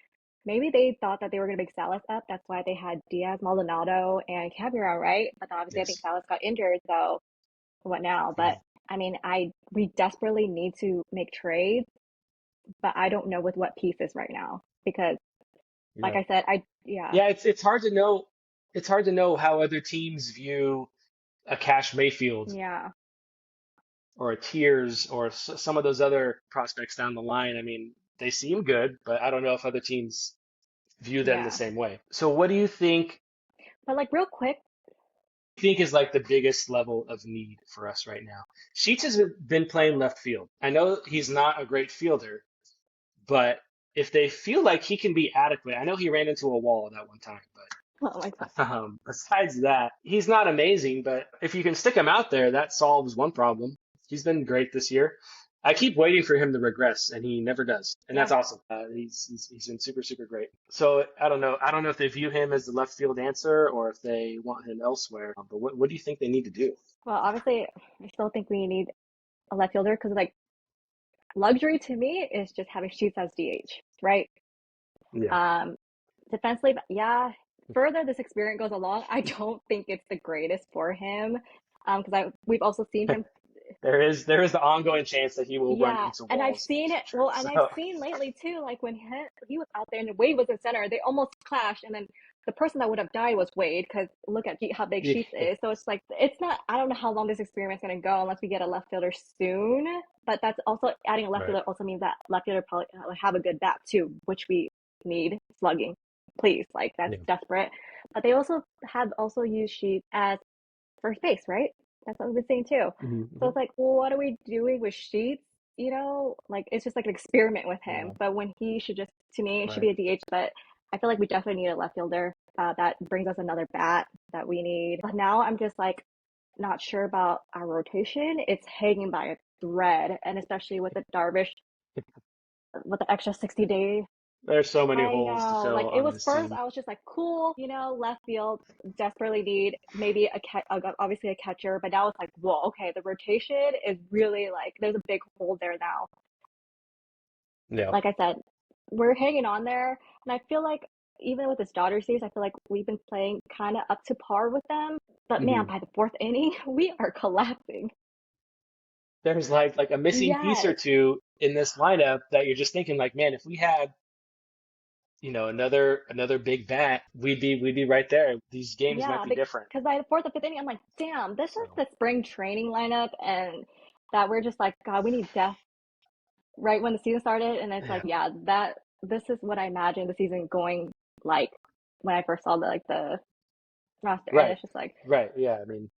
maybe they thought that they were gonna make Salas up, that's why they had Diaz, Maldonado, and Cabrera, right? But obviously I think Yes. Salas got injured, so what now? But Mhm. I mean, we desperately need to make trades, but I don't know with what pieces right now because, like Yeah. I said, yeah, Yeah, it's hard to know. It's hard to know how other teams view a Cash Mayfield yeah, or a Tiers or some of those other prospects down the line. I mean, they seem good, but I don't know if other teams view them the yeah. same way. So what do you But like real quick, think is like the biggest level of need for us right now? Sheets has been playing left field. I know he's not a great fielder, but if they feel like he can be adequate, I know he ran into a wall at that one time, oh my God, but besides that, he's not amazing. But if you can stick him out there, that solves one problem. He's been great this year. I keep waiting for him to regress, and he never does, and Yeah. that's awesome. He's been super super great. So I don't know. I don't know if they view him as the left field answer or if they want him elsewhere. But what do you think they need to do? Well, obviously, I still think we need a left fielder because like luxury to me is just having Sheets as DH, right? Yeah, Um, defensively, yeah. Further this experience goes along, I don't think it's the greatest for him. Because we've also seen him. there is the ongoing chance that he will run Yeah, into and I've walls in the seen it. future. Well, and I've So seen lately too, like when he was out there and Wade was in center, they almost clashed, and then the person that would have died was Wade because look at how big yeah, Sheets is. So it's like it's not. I don't know how long this experiment is going to go unless we get a left fielder soon. But that's also adding a left right. fielder also means that left fielder probably have a good bat too, which we need slugging. Please, like that's Yeah. desperate. But they also have also used Sheets as first base, right? That's what we've been saying too. So Hmm. it's like, well, what are we doing with Sheets? You know, like it's just like an experiment with him. Yeah. But when he should just, to me, it should Right. be a DH. But I feel like we definitely need a left fielder. That brings us another bat that we need. But now I'm just like not sure about our rotation. It's hanging by a thread, and especially with the Darvish, with the extra 60 days. There's so many I holes to know. Like fill it on was this first, team. I was just like, cool, left field desperately need maybe obviously a catcher, but now it's like, whoa, okay, the rotation is really like there's a big hole there now. Yeah. Like I said, we're hanging on there, and I feel like even with this Dodgers series, I feel like we've been playing kind of up to par with them. But man, Hmm. by the fourth inning, we are collapsing. There's like a missing piece or Yes, two in this lineup that you're just thinking like, man, if we had, another big bat, we'd be right there. These games might yeah, be different. because by the fourth or fifth inning, I'm like, damn, this is So the spring training lineup, and that we're just like, God, we need depth right when the season started, and it's like, yeah. yeah, that this is what I imagined the season going like when I first saw the roster, and Right. it's just like Right. Yeah. I mean,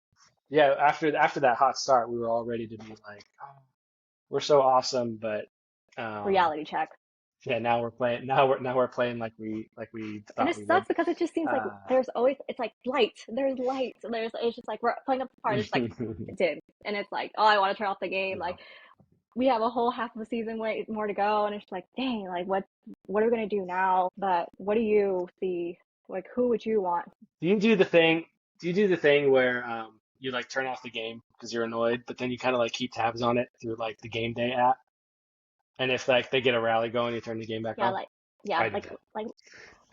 yeah, after that hot start, we were all ready to be like, oh, we're so awesome, but um reality check. yeah, now we're playing like we And thought it we would. sucks because it just seems like Uh there's always it's like light, there's it's just like we're playing up the part, it's like dim, and it's like oh I want to turn off the game, yeah. like we have a whole half of the season way more to go, and it's like dang, like what are we gonna do now? But what do you see? Like who would you want? Do you do the thing? Do you do the thing where you like turn off the game because you're annoyed, but then you kind of like keep tabs on it through like the game day app, and if like they get a rally going, you turn the game back Yeah, on? like yeah, I do like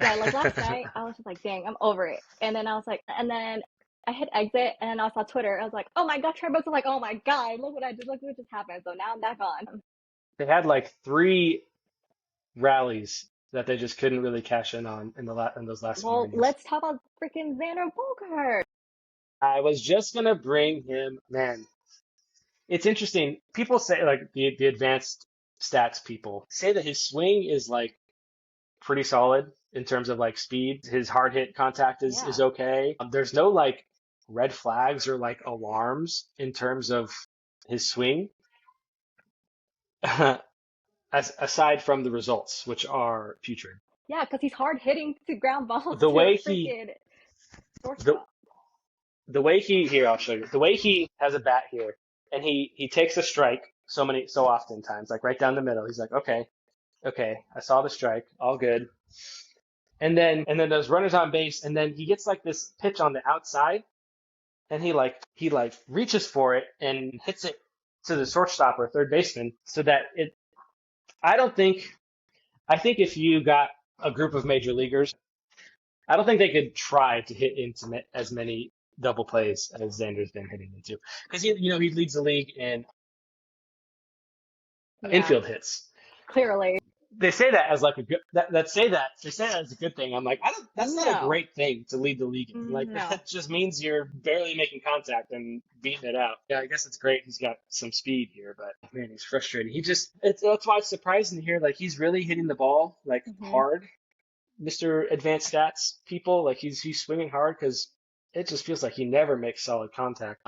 yeah, like last that. night I was just like, dang, I'm over it. And then I was like, and then I hit exit and then I saw Twitter. I was like, oh my God, Trey Brooks was like, oh my God, look what I did, look what just happened. So now I'm back on. They had like three rallies that they just couldn't really cash in on in those last few Well, innings. let's talk about freaking Xander Bogaerts. I was just gonna bring him, man. It's interesting. People say like the advanced stats people say that his swing is like pretty solid in terms of like speed. His hard hit contact is Yeah. okay. There's no like red flags or like alarms in terms of his swing, aside from the results, which are putrid. Yeah, because he's hard hitting to ground balls The to a way he freaking the shortstop. the way he here I'll show you the way he has a bat here, and he takes a strike so often times like right down the middle. He's like, okay, I saw the strike, all good. And then there's runners on base, and then he gets like this pitch on the outside, and he reaches for it and hits it to the shortstop or third baseman, so that it. I don't think. I think if you got a group of major leaguers, I don't think they could try to hit into as many double plays as Xander's been hitting into, because he leads the league in Yeah, infield hits. clearly. They say that as like a good that say that they say that as a good thing. I'm like, I don't. That's not a No. great thing to lead the league in. Like No. that just means you're barely making contact and beating it out. Yeah, I guess it's great. He's got some speed here, but man, he's frustrating. That's why it's surprising to hear like he's really hitting the ball like Hmm. hard. Mr. Advanced Stats people like he's swinging hard because it just feels like he never makes solid contact.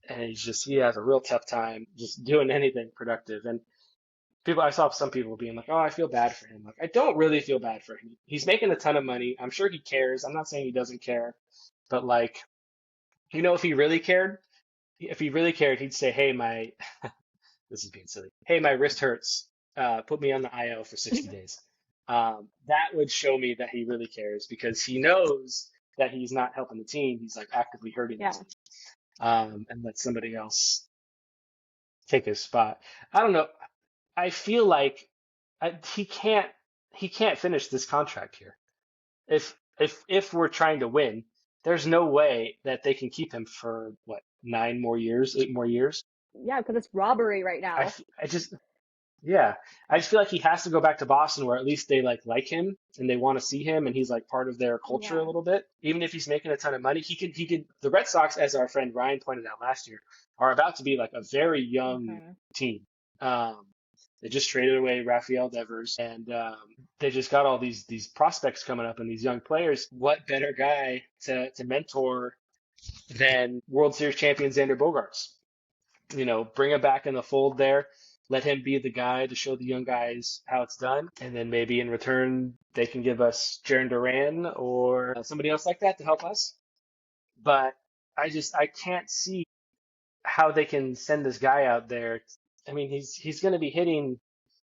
And he has a real tough time just doing anything productive. And I saw some people being like, "Oh, I feel bad for him." Like, I don't really feel bad for him. He's making a ton of money. I'm sure he cares. I'm not saying he doesn't care, but like, if he really cared, he'd say, "Hey, this is being silly. Hey, my wrist hurts. Put me on the IL for 60 days. That would show me that he really cares because he knows that he's not helping the team. He's like actively hurting the Yeah. team. And let somebody else take his spot. I don't know. I feel like he can't finish this contract here. If we're trying to win, there's no way that they can keep him for what 9 more years, 8 more years. Yeah, because it's robbery right I, now. f- I just Yeah, I just feel like he has to go back to Boston where at least they like him and they want to see him and he's like part of their culture a Yeah. little bit. Even if he's making a ton of money, he could the Red Sox, as our friend Ryan pointed out last year, are about to be like a very young Hmm. team. Um, they just traded away Rafael Devers and they just got all these prospects coming up and these young players. What better guy to mentor than World Series champion Xander Bogaerts? Bring him back in the fold there. Let him be the guy to show the young guys how it's done. And then maybe in return, they can give us Jaron Duran or somebody else like that to help us. But I can't see how they can send this guy out there. I mean, he's going to be hitting,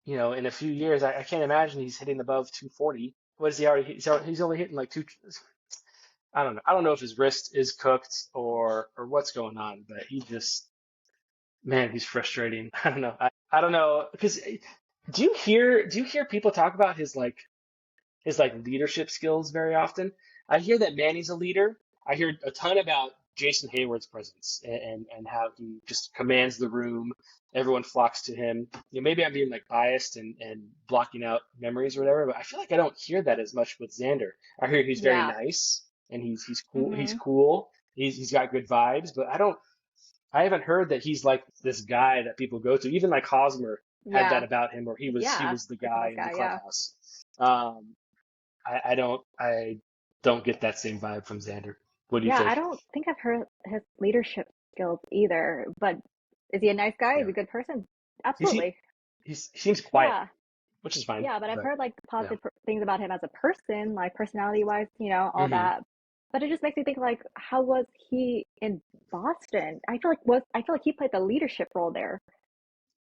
in a few years. I can't imagine he's hitting above 240. What is he already? He's only hitting like two. I don't know. I don't know if his wrist is cooked or what's going on, but man, he's frustrating. I don't know. I don't know because do you hear people talk about his leadership skills very often? I hear that Manny's a leader. I hear a ton about Jason Hayward's presence and how he just commands the room. Everyone flocks to him. Maybe I'm being like biased and blocking out memories or whatever, but I feel like I don't hear that as much with Xander. I hear he's very Yeah. nice and he's cool. He's Hmm. cool. He's got good vibes, but I haven't heard that he's like this guy that people go to. Even like Hosmer had that Yeah. about him, or he Yeah. was the He's a nice guy in the guy. Yeah. clubhouse. Um, I don't get that same vibe from Xander. What do you Yeah. I think? don't think I've heard his leadership skills either. But is he a nice guy? Is Yeah, he a good person? he se- Absolutely. he seems quiet, Yeah. which is fine. Yeah. But I've But heard like yeah, positive things about him as a person, like personality wise, all hmm that. But it just makes me think like, how was he in Boston? I feel like he played the leadership role there,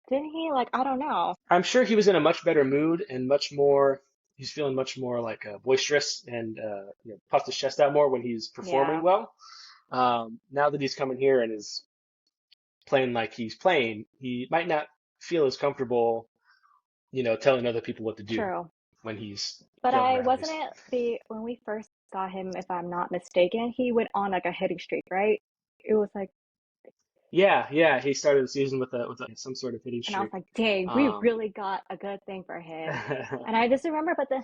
didn't he? Like I don't know. I'm sure he was in a much better mood and much more. He's feeling much more like boisterous and puffed his chest out more when he's performing Yeah. well. Now that he's coming here and is playing like he's playing, he might not feel as comfortable, telling other people what to do True. when he's But throwing I rallies. wasn't it the when we first got him, if I'm not mistaken, he went on like a hitting streak, right? It was like, Yeah, yeah, he started the season with some sort of hitting and I was streak. like, dang, we Um, really got a good thing for him. And I just remember, but the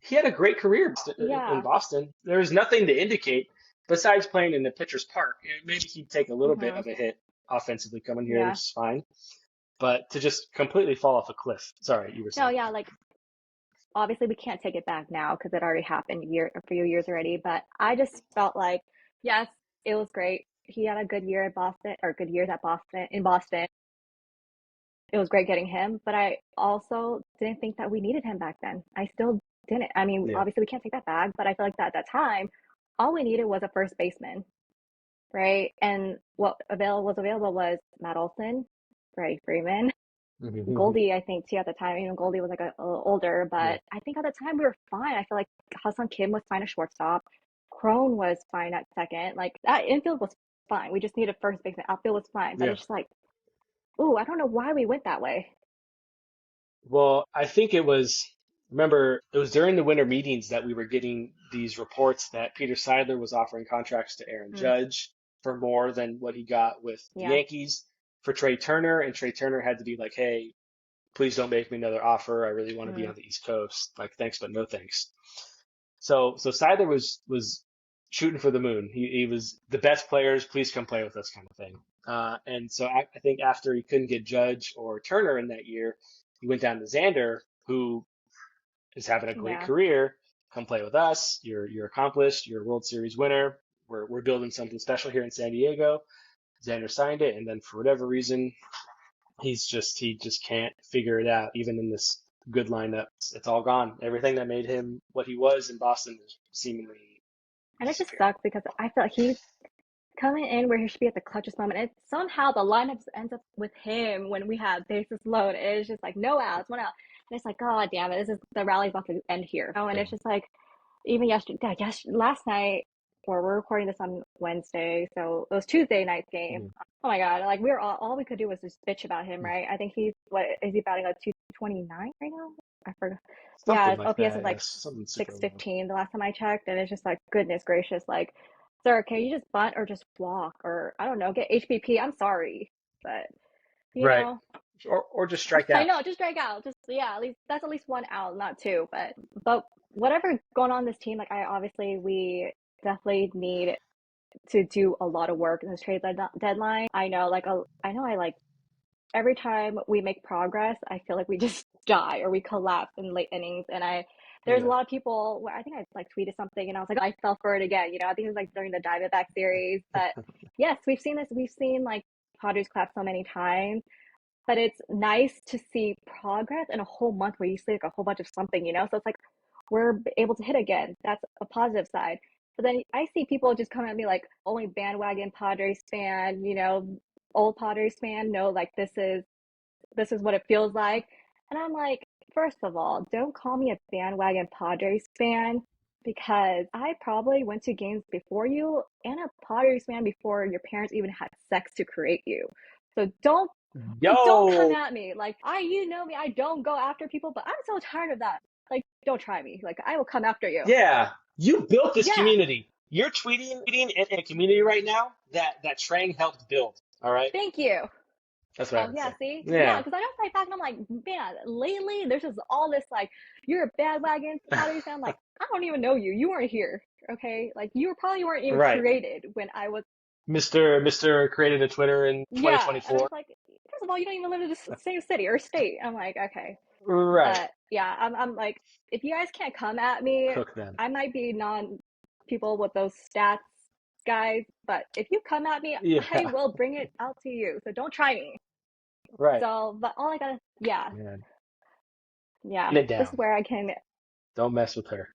he had a great career in yeah, Boston. There was nothing to indicate besides playing in the pitcher's park. Maybe he'd take a little bit hmm of a hit offensively coming here, yeah, which is fine. But to just completely fall off a cliff. Sorry, you were no, saying. yeah, like obviously we can't take it back now because it already happened a few years already. But I just felt like, yes, it was great. He had a good year at Boston, or good years at Boston in Boston. It was great getting him, but I also didn't think that we needed him back then. I still didn't. I mean, Yeah. obviously we can't take that back, but I feel like that at that time, all we needed was a first baseman, right? And was available was Matt Olson, Freddie Freeman, Goldie. I think too at the time. Even Goldie was like a little older, Yeah. but I think at the time we were fine. I feel like Hassan Kim was fine at shortstop, Crone was fine at second. Like that infield was fine. We just needed first baseman. Outfield was fine, but Yeah. it's just like, ooh, I don't know why we went that way. Well, I think remember, it was during the winter meetings that we were getting these reports that Peter Seidler was offering contracts to Aaron Mm, Judge for more than what he got with the yeah. Yankees for Trey Turner, and Trey Turner had to be like, hey, please don't make me another offer. I really want to be Mm. on the East Coast. Like, thanks, but no thanks. So Seidler was shooting for the moon. He was the best players, please come play with us kind of thing. And so I think after he couldn't get Judge or Turner in that year, he went down to Xander, who is having a great Yeah. career. Come play with us. You're accomplished. You're a World Series winner. We're building something special here in San Diego. Xander signed it, and then for whatever reason, he just can't figure it out. Even in this good lineup, it's all gone. Everything that made him what he was in Boston is seemingly And it just disappeared. sucks because I feel like coming in where he should be at the clutchest moment. And somehow the lineup ends up with him when we have bases loaded. It's just like no outs, one out. And it's like, God damn it, the rally's about to end here. And it's just like, even last night, or we're recording this on Wednesday, so it was Tuesday night's game. Oh my God, like we were all we could do was just bitch about him, right? I think he's he batting like 229 right now? I forgot. Something His like OPS that, is like yes. Something super 615 the last time I checked, and it's just like, goodness gracious, like, sir, can you just bunt or just walk, or I don't know, get HBP? I'm sorry, but you right. know, Or just strike I out. know, just strike out. Just at least that's at least one out, not two. But whatever going on this team, like we definitely need to do a lot of work in this trade deadline. I know, every time we make progress, I feel like we just die or we collapse in late innings. And there's a lot of people where I think I like tweeted something and I was like, I fell for it again. I think it was like during the Diamondback series. But yes, we've seen this. We've seen like Padres clap so many times. But it's nice to see progress in a whole month where you see like a whole bunch of something, So it's like we're able to hit again. That's a positive side. But then I see people just come at me like only bandwagon Padres fan, old Padres fan. No, like this is what it feels like. And I'm like, first of all, don't call me a bandwagon Padres fan because I probably went to games before you and a Padres fan before your parents even had sex to create you. So don't come at me. Like you know me, I don't go after people, but I'm so tired of that. Like, don't try me. Like, I will come after you. Yeah, you built this Yeah. community. You're tweeting in a community right now that Trang helped build. All right. Thank you. That's what I Oh would yeah, say. see? Yeah, Yeah. because I don't fight back and I'm like, man, lately there's just all this like, you're a bandwagon Padres fan. Like, I don't even know you. You weren't here. Okay? Like you probably weren't even Right. created when I was Mr. created a Twitter in Yeah. And I 2024. was like, first of all, you don't even live in the same city or state. I'm like, okay. Right. But yeah, I'm like, if you guys can't come at me, Cook them. I might be non people with those stats guys, but if you come at me, I Yeah. will bring it out to you. So don't try me. Right. So, but all I gotta, Man. yeah, Pin it this is down. where I can. Don't mess with her.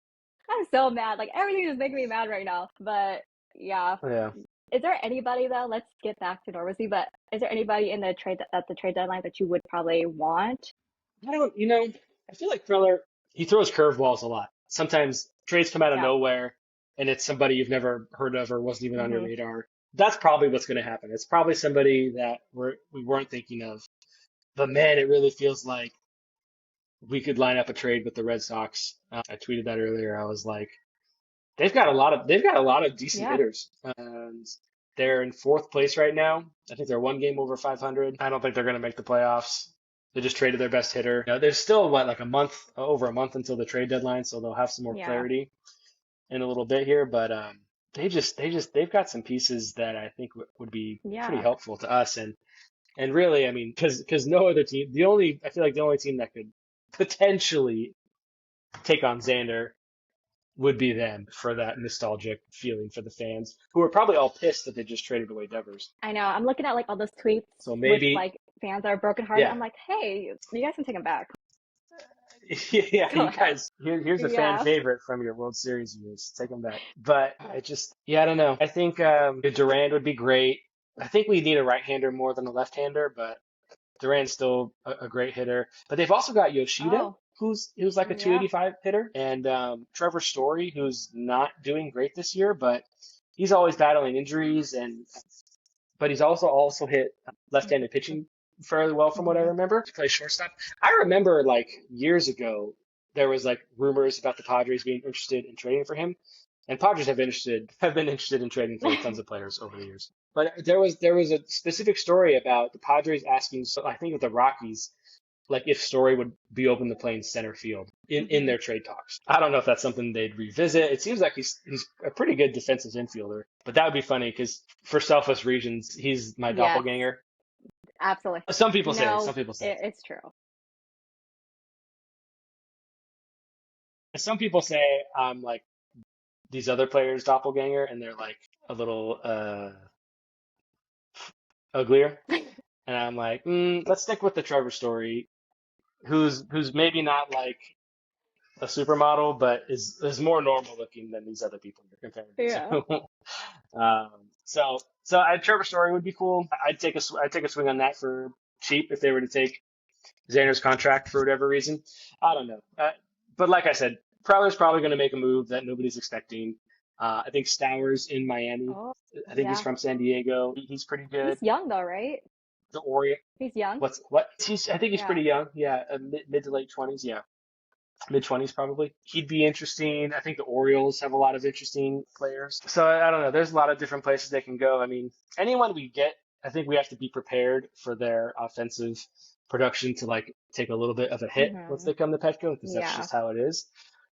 I'm so mad. Like everything is making me mad right now. But yeah, Yeah. is there anybody though? Let's get back to normalcy. But is there anybody in the trade at the trade deadline that you would probably want? I don't, I feel like Preller, he throws curveballs a lot. Sometimes trades come out of Yeah. nowhere and it's somebody you've never heard of or wasn't even on your Mm-hmm. radar. That's probably what's going to happen. It's probably somebody that we weren't thinking of. But man, it really feels like we could line up a trade with the Red Sox. I tweeted that earlier. I was like, they've got a lot of decent Yeah. hitters. And they're in fourth place right now. I think they're one game over 500. I don't think they're going to make the playoffs. They just traded their best hitter. There's still like over a month until the trade deadline, so they'll have some more Yeah. clarity in a little bit here. But they've got some pieces that I think would be pretty Yeah. helpful to us. And really, I mean, because no other team, I feel like the only team that could potentially take on Xander would be them for that nostalgic feeling for the fans who are probably all pissed that they just traded away Devers. I know. I'm looking at like all those tweets So with maybe, like fans that are brokenhearted. yeah, I'm like, hey, you guys can take them back. yeah, Go you ahead. guys, here's a fan Yeah. favorite from your World Series years. Take them back. But I don't know. I think Durand would be great. I think we need a right-hander more than a left-hander, but Durand's still a great hitter. But they've also got Yoshida, Oh, who's like a yeah. 285 hitter, and Trevor Story, who's not doing great this year, but he's always battling injuries, but he's also hit left-handed pitching fairly well from what I Mm-hmm. remember. He plays shortstop. I remember like years ago there was like rumors about the Padres being interested in trading for him, and Padres have been interested in trading for tons of players over the years. But there was a specific story about the Padres asking, so I think with the Rockies, like if Story would be open to playing center field in their trade talks. I don't know if that's something they'd revisit. It seems like he's a pretty good defensive infielder, but that would be funny because for selfish reasons, he's my Yes, doppelganger. absolutely. Some people say. No, Some people say. it's true. Some people say I'm like these other players' doppelganger, and they're like a little uglier. And I'm like, let's stick with the Trevor Story, who's maybe not like a supermodel, but is more normal looking than these other people you're comparing Yeah. to. um, So Trevor Story would be cool. I'd take a swing on that for cheap if they were to take Xander's contract for whatever reason. I don't know. But like I said, Preller's probably going to make a move that nobody's expecting. I think Stowers in Miami. Oh, I think he's yeah. from San Diego. He's pretty good. He's young though, right? The Orient. He's young. What? I think he's Yeah. pretty young. Yeah, mid to late 20s. Yeah, mid 20s probably. He'd be interesting. I think the Orioles have a lot of interesting players. So I don't know. There's a lot of different places they can go. I mean, anyone we get, I think we have to be prepared for their offensive production to like take a little bit of a hit once they come to Petco, because that's Yeah. just how it is.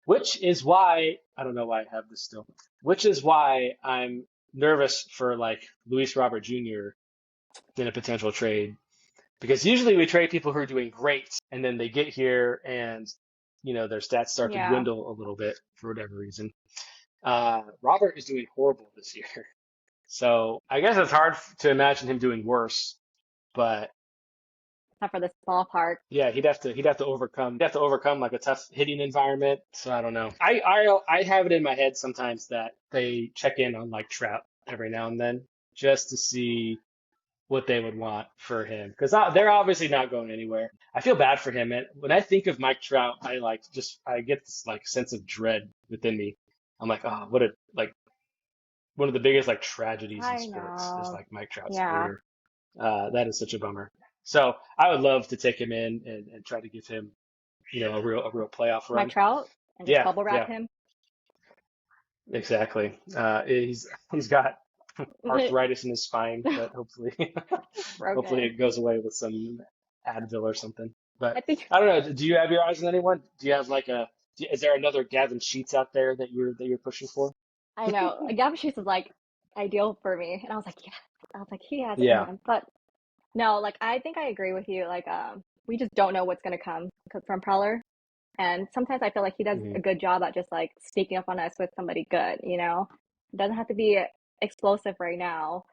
Which is why I don't know why I have this still. Which is why I'm nervous for like Luis Robert Jr. in a potential trade, because usually we trade people who are doing great and then they get here and their stats start to Yeah. dwindle a little bit for whatever reason. Robert is doing horrible this year, so I guess it's hard to imagine him doing worse. But Not for this ballpark. yeah, he'd have to overcome like a tough hitting environment. So I don't know. I have it in my head sometimes that they check in on like Trout every now and then just to see what they would want for him, because they're obviously not going anywhere. I feel bad for him, and when I think of Mike Trout, I get this like sense of dread within me. I'm like, oh, what a like one of the biggest like tragedies I in sports is know. like Mike Trout's Yeah. career. That is such a bummer. So I would love to take him in and try to give him, a real playoff run. Mike Trout and just Yeah, bubble wrap yeah, him. exactly. He's got arthritis in his spine, but hopefully Broken. it goes away with some Advil or something. I But think I don't know. Do you have your eyes on anyone? Do you have is there another Gavin Sheets out there that you're pushing for? I know. Gavin Sheets was like ideal for me, and I was like, yeah. I was like, he has it in Yeah. him. But no, like I think I agree with you. Like, we just don't know what's gonna come from Preller, and sometimes I feel like he does Mhm. a good job at just like sneaking up on us with somebody good. It doesn't have to be explosive right now,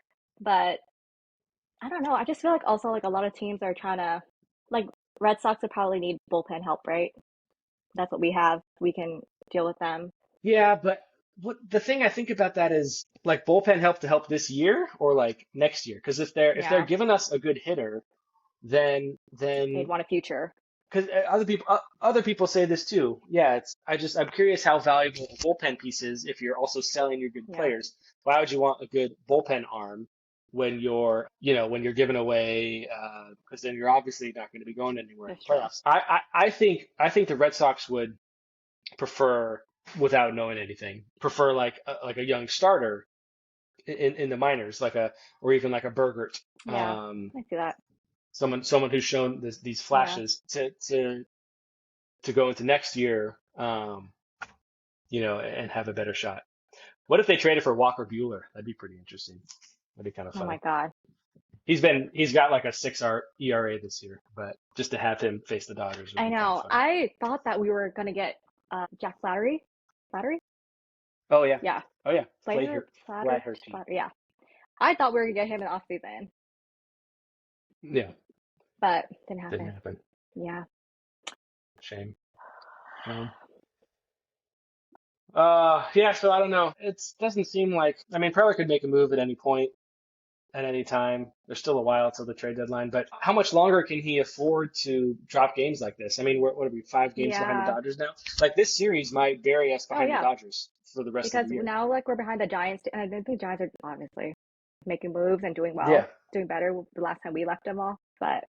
but I don't know. I just feel like also like a lot of teams are trying to, like Red Sox would probably need bullpen help, right? That's what we have. We can deal with them. Yeah, but the thing I think about that is like bullpen help to help this year or like next year. Because if they're Yeah, giving us a good hitter, then they'd want a future. because other people say this too. Yeah, I'm curious how valuable a bullpen piece is if you're also selling your good Yeah, players. Why would you want a good bullpen arm when you're giving away because then you're obviously not going to be going anywhere in that's the true. playoffs. I think the Red Sox would prefer, without knowing anything, prefer like a young starter in the minors, or even like a Burgert. Yeah, Um, I see that. someone who's shown these Yeah, flashes to go into next year, and have a better shot. What if they traded for Walker Bueller? That'd be pretty interesting. That'd be kind of oh my fun. God. He's got like a 6 ERA this year, but just to have him face the Dodgers would I be kind of know. fun. I thought that we were gonna get Jack Flattery. Flattery? Oh yeah, Yeah. oh yeah, Flatter? Flatter? Flaherty. Flatter, yeah. I thought we were gonna get him in the off season, Yeah, but didn't didn't happen. happen. Yeah. Shame. Um, yeah, so I don't know. It doesn't seem like, I mean, Preller could make a move at any point, at any time. There's still a while till the trade deadline, but how much longer can he afford to drop games like this? I mean, what are we, 5 games behind the Yeah. Dodgers now? Like this series might bury us Oh behind the yeah. Dodgers for the rest of Because the year. now like we're behind the Giants, and I think the Giants are obviously making moves and doing Yeah, well, doing better the last time we left them off. But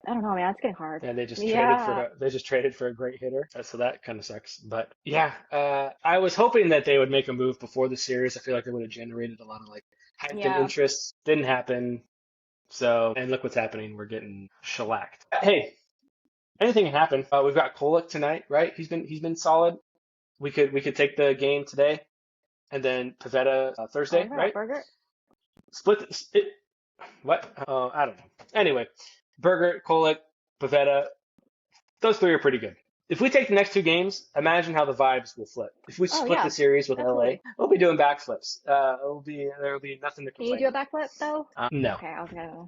I don't know, man. It's getting hard. and Yeah. they just traded for a great hitter, so that kind of sucks. But yeah, I was hoping that they would make a move before the series. I feel like they would have generated a lot of like hype and Yeah. interest. Didn't happen. So, and look what's happening. We're getting shellacked. Hey, anything can happen. We've got Kolek tonight, right? He's been solid. We could take the game today, and then Pavetta Oh, Thursday, you right? Burger? Split it. What? I don't know. Anyway, Burger, Kolek, Pavetta. Those three are pretty good. If we take the next 2 games, imagine how the vibes will flip. If we Oh split yeah, the series with LA, absolutely. we'll be doing backflips. There will be nothing to Can you complain do a backflip though? No, Okay, I was gonna.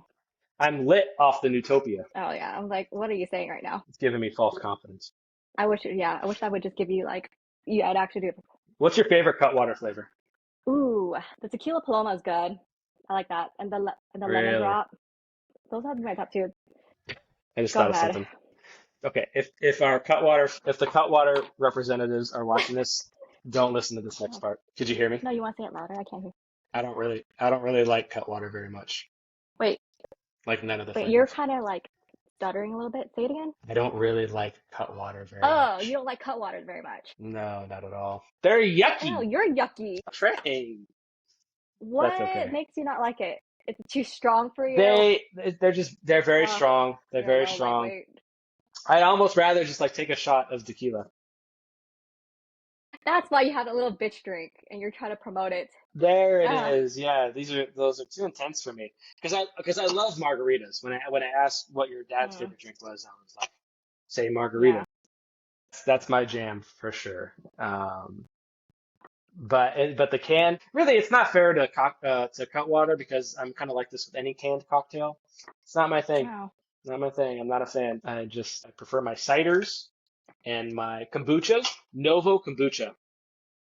I'm lit off the Newtopia. Oh yeah, I was like, what are you saying right now? It's giving me false confidence. I wish that would just give you like, I'd actually do it. What's your favorite Cutwater flavor? Ooh, Ooh, the tequila paloma is good. I like that. And the lemon Really? drop. Those have my top two. I just Go thought of ahead. something. Okay, if the Cutwater representatives are watching this, don't listen to this next part. Could you hear me? No, you want to say it louder? I can't hear. I don't really like Cutwater very much. Wait, Like none of the wait, you're flavors. kind of like stuttering a little bit. Say it again. I don't really like Cutwater very Oh, you much. don't like Cutwater very much. No, not at all. They're Oh, yucky. you're yucky. Trey. That's What okay. makes you not like it? Is it too strong for you? They they're very Oh, strong. They're you're a very little strong. lightweight. I'd almost rather just like take a shot of tequila. That's why you have a little bitch drink and you're trying to promote it. There it Ah, is. Yeah, those are too intense for me. Because I love margaritas. When I asked what your dad's mm, favorite drink was, I was like, say margarita. yeah. That's my jam for sure. But the can really it's not fair to Cutwater because I'm kind of like this with any canned cocktail. It's not my thing. Oh. Not my thing. I'm not a fan. I prefer my ciders and my kombuchas. Novo Kombucha,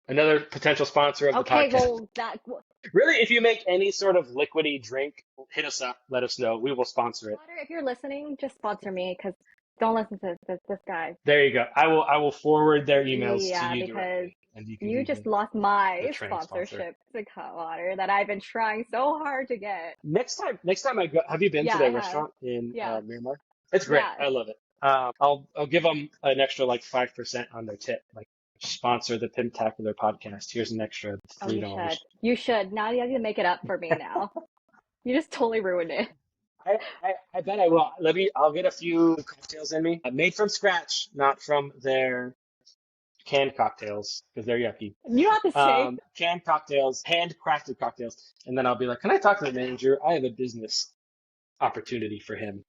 another potential sponsor of the Okay, podcast. well, Really, if you make any sort of liquidy drink, hit us up. Let us know. We will sponsor it. Water, if you're listening, just sponsor me because don't listen to this guy. There you go. I will forward their emails to Yeah, you because directly, and you can you be just the lost the my train sponsor. sponsorship to Cutwater that I've been trying so hard to get. Next time I go, have you been to Yeah, I their have. restaurant in Yeah. Miramar? It's great. Yes. I love it. I'll give them an extra like 5% on their tip. Like sponsor the Pimtacular podcast. Here's an extra Oh, you should. $3. You should. Now you have to make it up for me now. You just totally ruined it. I bet I will. I'll get a few cocktails in me. Made from scratch, not from their canned cocktails, because they're yucky. You don't have to say. Canned cocktails, handcrafted cocktails. And then I'll be like, can I talk to the manager? I have a business opportunity for him.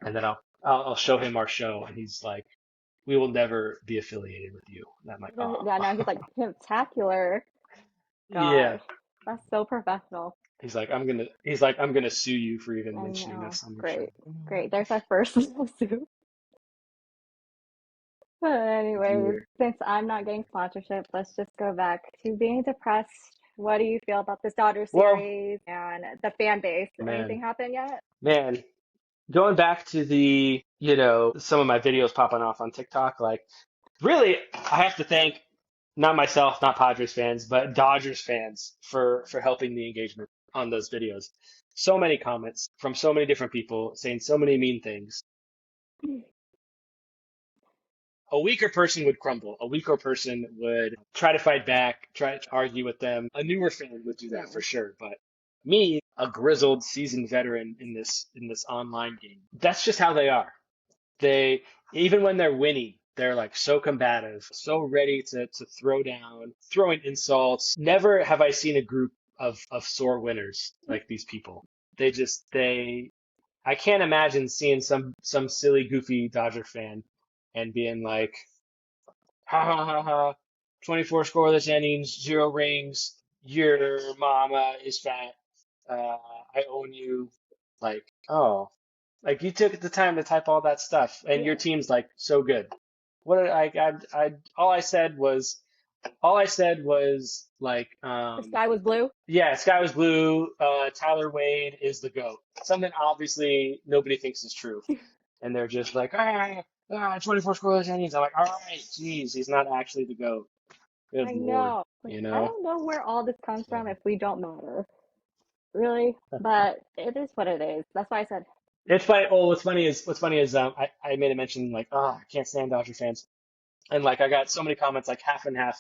And then I'll show him our show. And he's like, we will never be affiliated with you. And I'm like, oh, Yeah, now he's like spectacular. yeah. Gosh, that's so professional. I'm gonna sue you for even I mentioning know. us on your show. Great. Great. There's our first lawsuit. But anyways, Dear since I'm not getting sponsorship, let's just go back to being depressed. What do you feel about this Dodger Well, series and the fan base? man, Anything happen yet? man, going back to some of my videos popping off on TikTok, like really, I have to thank not myself, not Padres fans, but Dodgers fans for helping the engagement on those videos. So many comments from so many different people saying so many mean things. A weaker person would crumble. A weaker person would try to fight back, try to argue with them. A newer fan would do that Yeah. for sure. But me, a grizzled, seasoned veteran in this online game, that's just how they are. They even when they're winning, they're like so combative, so ready to throw down, throwing insults. Never have I seen a group of sore winners like these people. They I can't imagine seeing some silly goofy Dodger fan and being like, ha ha ha ha, 24 scoreless innings, 0 rings, your mama is fat, I own you. Like, oh, like you took the time to type all that stuff, and your Yeah. team's like so good. What did I all I said was like, The sky was blue. yeah, sky was blue. Tyler Wade is the GOAT. Something obviously nobody thinks is true, and they're just like, 24 scoreless innings. I'm like, all right, geez, he's not actually the GOAT. Good I Lord, know. Like, you I know? don't know where all this comes from So if we don't matter. Really? But it is what it is. That's why I said, it's funny. Oh, what's funny is I made a mention like, oh, I can't stand Dodger fans. And like I got so many comments, like half and half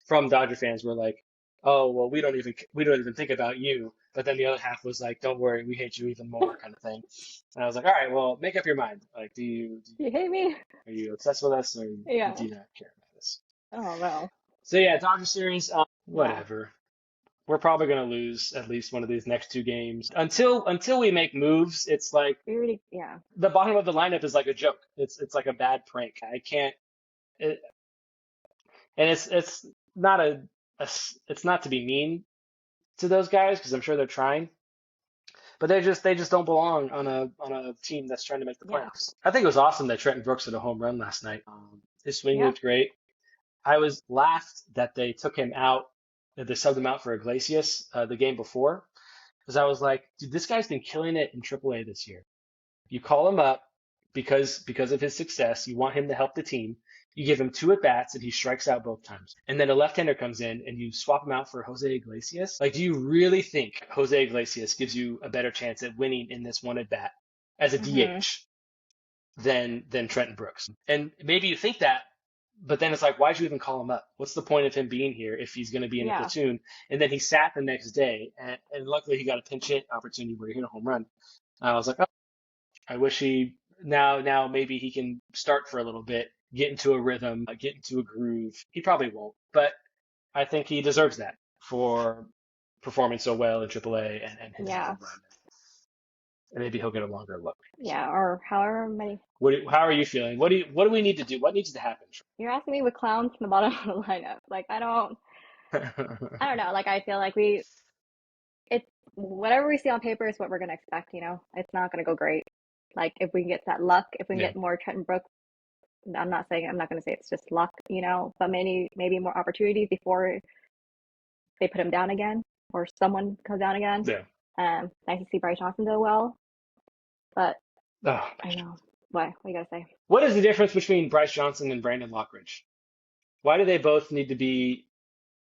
from Dodger fans were like, "Oh, well, we don't even think about you." But then the other half was like, "Don't worry, we hate you even more," kind of thing. And I was like, "All right, well, make up your mind. Like, you hate me? are you obsessed with us, or Yeah. do you not care about us?" Oh, no. So yeah, Dodger series, Yeah. whatever. We're probably gonna lose at least one of these next two games until we make moves. It's like We already, yeah. the bottom of the lineup is like a joke. It's like a bad prank. I can't. It, and it's not it's not to be mean to those guys because I'm sure they're trying, but they just don't belong on a team that's trying to make the Yeah. playoffs. I think it was awesome that Trenton Brooks hit a home run last night. His swing Yeah. looked great. I was laughed that they took him out they subbed him out for Iglesias the game before, because I was like, dude, this guy's been killing it in AAA this year. You call him up because of his success. You want him to help the team. You give him 2 at bats and he strikes out both times. And then a left-hander comes in and you swap him out for Jose Iglesias. Like, do you really think Jose Iglesias gives you a better chance at winning in this 1 at bat as a Hmm. DH than Trenton Brooks? And maybe you think that, but then it's like, why'd you even call him up? What's the point of him being here if he's going to be in a Yeah. platoon? And then he sat the next day, and luckily he got a pinch hit opportunity where he hit a home run. I was like, oh, I wish he now maybe he can start for a little bit, get into a rhythm, get into a groove. He probably won't, but I think he deserves that for performing so well in AAA and hitting Yeah. home run. And maybe he'll get a longer look. Yeah. Or however many. How are you feeling? What do we need to do? What needs to happen? You're asking me with clowns from the bottom of the lineup. Like, I don't know. Like, I feel like it's whatever we see on paper is what we're gonna expect. It's not gonna go great. Like, if we can get that luck, if we can Yeah. get more Trenton Brooks, I'm not gonna say it's just luck, but maybe more opportunities before they put him down again or someone comes down again. Yeah. Nice to see Bryce Johnson go well, but Oh, I know. What you gotta say? what is the difference between Bryce Johnson and Brandon Lockridge? Why do they both need to be?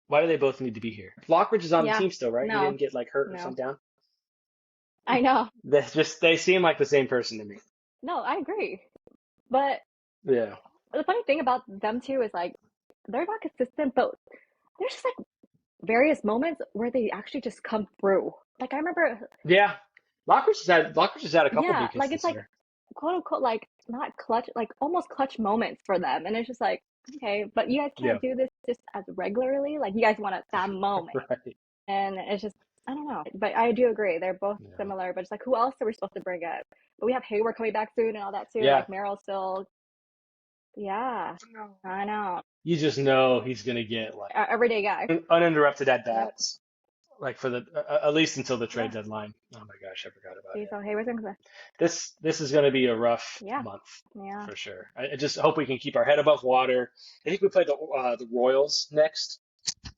Why do they both need to be here? Lockridge is on the Yeah, team still, right? He no, didn't get like hurt or no, sent down. I know. They seem like the same person to me. No, I agree. But Yeah. the funny thing about them too is like they're not consistent, but there's just like various moments where they actually just come through. Like I remember, Yeah. Lockridge has had a couple yeah, big hits like it's this like year. quote unquote like not clutch, like almost clutch moments for them, and it's just like okay, but you guys Yeah. can't do this just as regularly. Like you guys want it that moment, Right. and it's just I don't know. But I do agree they're both Yeah. similar. But it's like who else are we supposed to bring up? But we have Hayward coming back soon and all that too. Yeah. Like Merrill still, yeah, I know, You just know he's gonna get like everyday guy. uninterrupted at Yep. bats, like for the at least until the trade Yeah. deadline. Oh my gosh, I forgot about See, him. so Hayward's gonna, This is gonna be a rough yeah, month yeah. for sure. I just hope we can keep our head above water. I think we play the Royals next,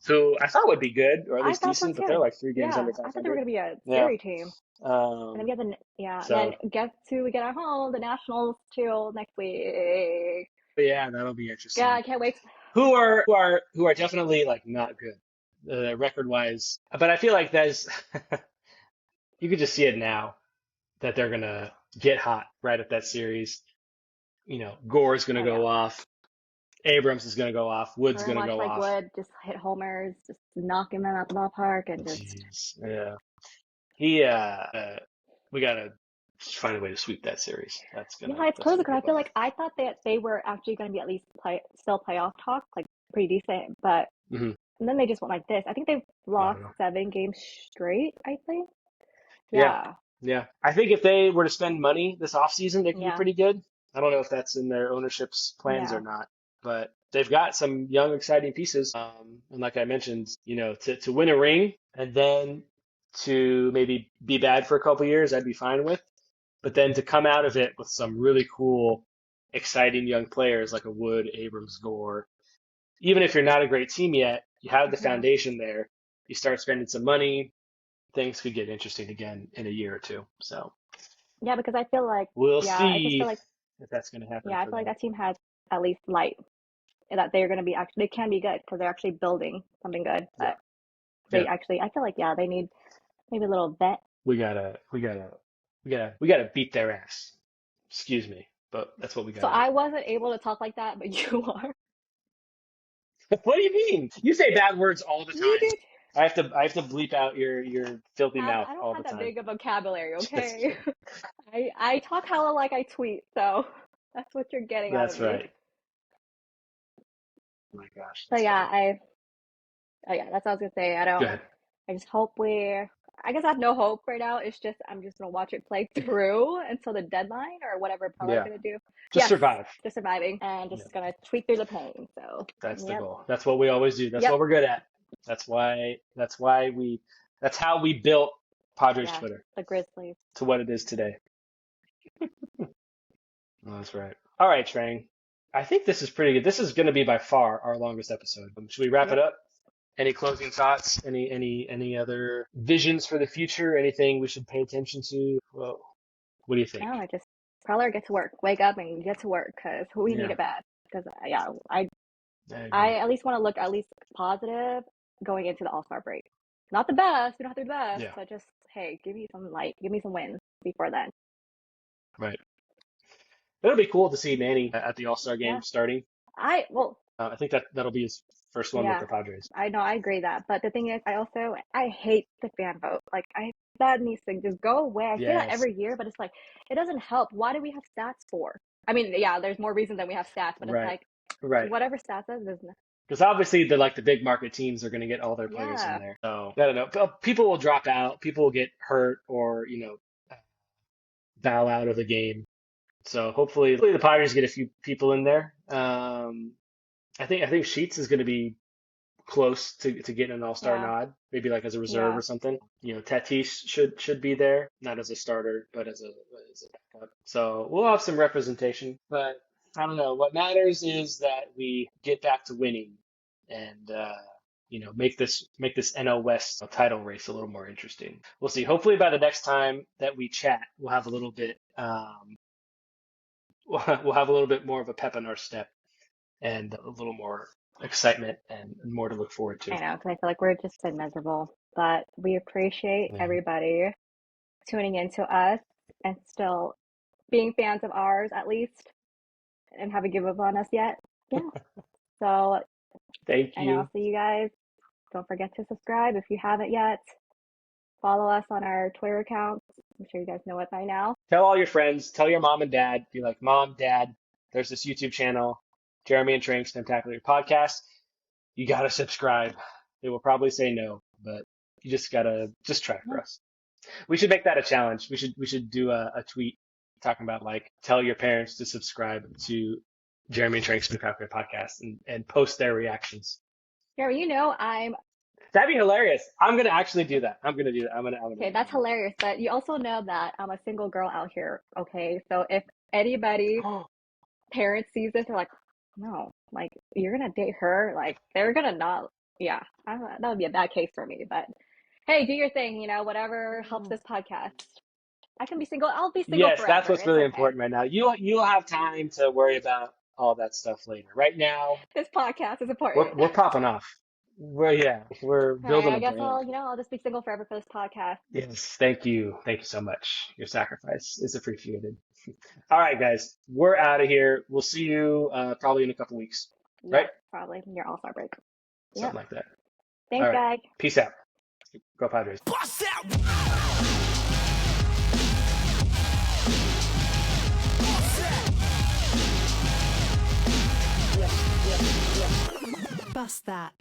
who I thought would be good or at I least thought so decent, but they're too. like 3 games Yeah, under I thought they were 500. gonna be a Yeah. scary team. And then we have So then guess who we get at home? The Nationals too next week. yeah, that'll be Yeah, interesting. I can't wait. Who are definitely like not good record wise, but I feel like there's you could just see it now that they're gonna get hot right at that series. Gore's gonna Oh yeah. go off, Abrams is gonna go off, Wood's We're gonna gonna watch go like off. Wood just hit homers, just knocking them out the ballpark, and just Jeez, yeah. He we gotta find a way to sweep that series. yeah, it's That's close gonna because be a I feel bummer. like I thought that they were actually gonna be at least still playoff talk, like pretty decent, but Hmm. and then they just went like this. I think they've I lost don't know. 7 games straight. I think. Yeah, Yeah, yeah. I think if they were to spend money this offseason, they could be yeah, pretty good. I don't know if that's in their ownership's plans or yeah. not, but they've got some young, exciting pieces. And like I mentioned, to win a ring and then to maybe be bad for a couple years, I'd be fine with. But then to come out of it with some really cool, exciting young players like a Wood, Abrams, Gore, even if you're not a great team yet, you have the Hmm. foundation there. You start spending some money, things could get interesting again in a year or two. So Yeah, because I feel like, we'll yeah, I just feel see like, if that's going to happen yeah, I for feel like them. that team has at least light that they're going to be actually, they can be good because they're actually building something good. Yeah, But yeah. they actually, I feel like, yeah, they need maybe a little vet. We gotta beat their ass. Excuse me, but that's what we So gotta do. I wasn't able to talk like that, but you are. What do you mean? You say bad words all the You time. do. I have to bleep out your filthy mouth I don't all the have that time. big of vocabulary, Just okay? kidding. I talk hella like I tweet, so that's what you're getting out of That's me. right. Oh my gosh, So that's yeah, funny. oh yeah, that's what I was gonna say. Go ahead. I just hope I guess I have no hope right now. It's just I'm just gonna watch it play through until the deadline or whatever Pella's Yeah, gonna do. just Yes, survive. just surviving and Yeah, just gonna tweet through the pain. So, that's the yep, goal. That's what we always do. That's yep, what we're good at. That's how we built Padres yeah, Twitter the Grizzlies. to what it is today. Oh, that's right. All right, Trang. I think this is pretty good. This is going to be by far our longest episode. Should we wrap it Yep, up? Any closing thoughts? Any other visions for the future? Anything we should pay attention to? Well, what do you think? No, I just probably get to work, wake up and get to work because we need Yeah, it bad. Because yeah, I I I agree. at least want to look at least positive going into the All-Star break. Not the best, we don't have to be the best, Yeah, but just hey, give me some light, give me some wins before then. right. It'll be cool to see Manny at the All-Star game Yeah, starting. well, I think that'll be his first one with yeah, the Padres. I know I agree that, but the thing is, I hate the fan vote. Like that needs to just go away. I say that Yes, every year, but it's like it doesn't help. Why do we have stats for? I mean, yeah, there's more reasons than we have stats, but it's right, like right. whatever stats says is Because obviously the big market teams are going to get all their players in yeah. there. So I don't know. People will drop out. People will get hurt or bow out of the game. So hopefully the Padres get a few people in there. I think Sheets is going to be close to getting an All-Star Yeah, nod, maybe like as a reserve yeah. or something. Tatis should be there, not as a starter, but as a backup. So we'll have some representation, but I don't know. What matters is that we get back to winning and make this NL West title race a little more interesting. We'll see. Hopefully by the next time that we chat, we'll have a little bit we'll have a little bit more of a pep in our step and a little more excitement and more to look forward to. I know, because I feel like we're just so miserable, but we appreciate Yeah. everybody tuning in to us and still being fans of ours at least and haven't given up on us yet. Yeah. So, Thank and I'll you. see you guys. Don't forget to subscribe if you haven't yet. Follow us on our Twitter accounts. I'm sure you guys know it by now. Tell all your friends, tell your mom and dad, be like, Mom, Dad, there's this YouTube channel, Jeremy and Trank's Spectacular Podcast. You gotta subscribe. They will probably say no, but you just gotta try for Yeah. us. We should make that a challenge. We should do a tweet talking about like tell your parents to subscribe to Jeremy and Trank's Spectacular Podcast and post their reactions. Jeremy, I'm That'd be hilarious. I'm gonna actually do that. I'm gonna do that. I'm gonna okay, that's hilarious, but you also know that I'm a single girl out here, okay? So if anybody parents sees this, they're like, no, like you're gonna date her, like they're gonna not, yeah, that would be a bad case for me. But hey, do your thing, whatever helps this podcast. I can be single. I'll be single Yes, that's forever. what's It's really okay. important right now. You'll have time to worry about all that stuff later. Right now, This podcast is we're important. we're popping off. We're All right, building I a guess brand. I'll just be single forever for this podcast. Yes, thank you so much. Your sacrifice is appreciated. All right, guys, we're out of here. We'll see you probably in a couple weeks, right? Yep, probably your all-star break. Yep. Something like that. All Thanks, right, guys. peace out. Go Padres. Bust that. Bust that.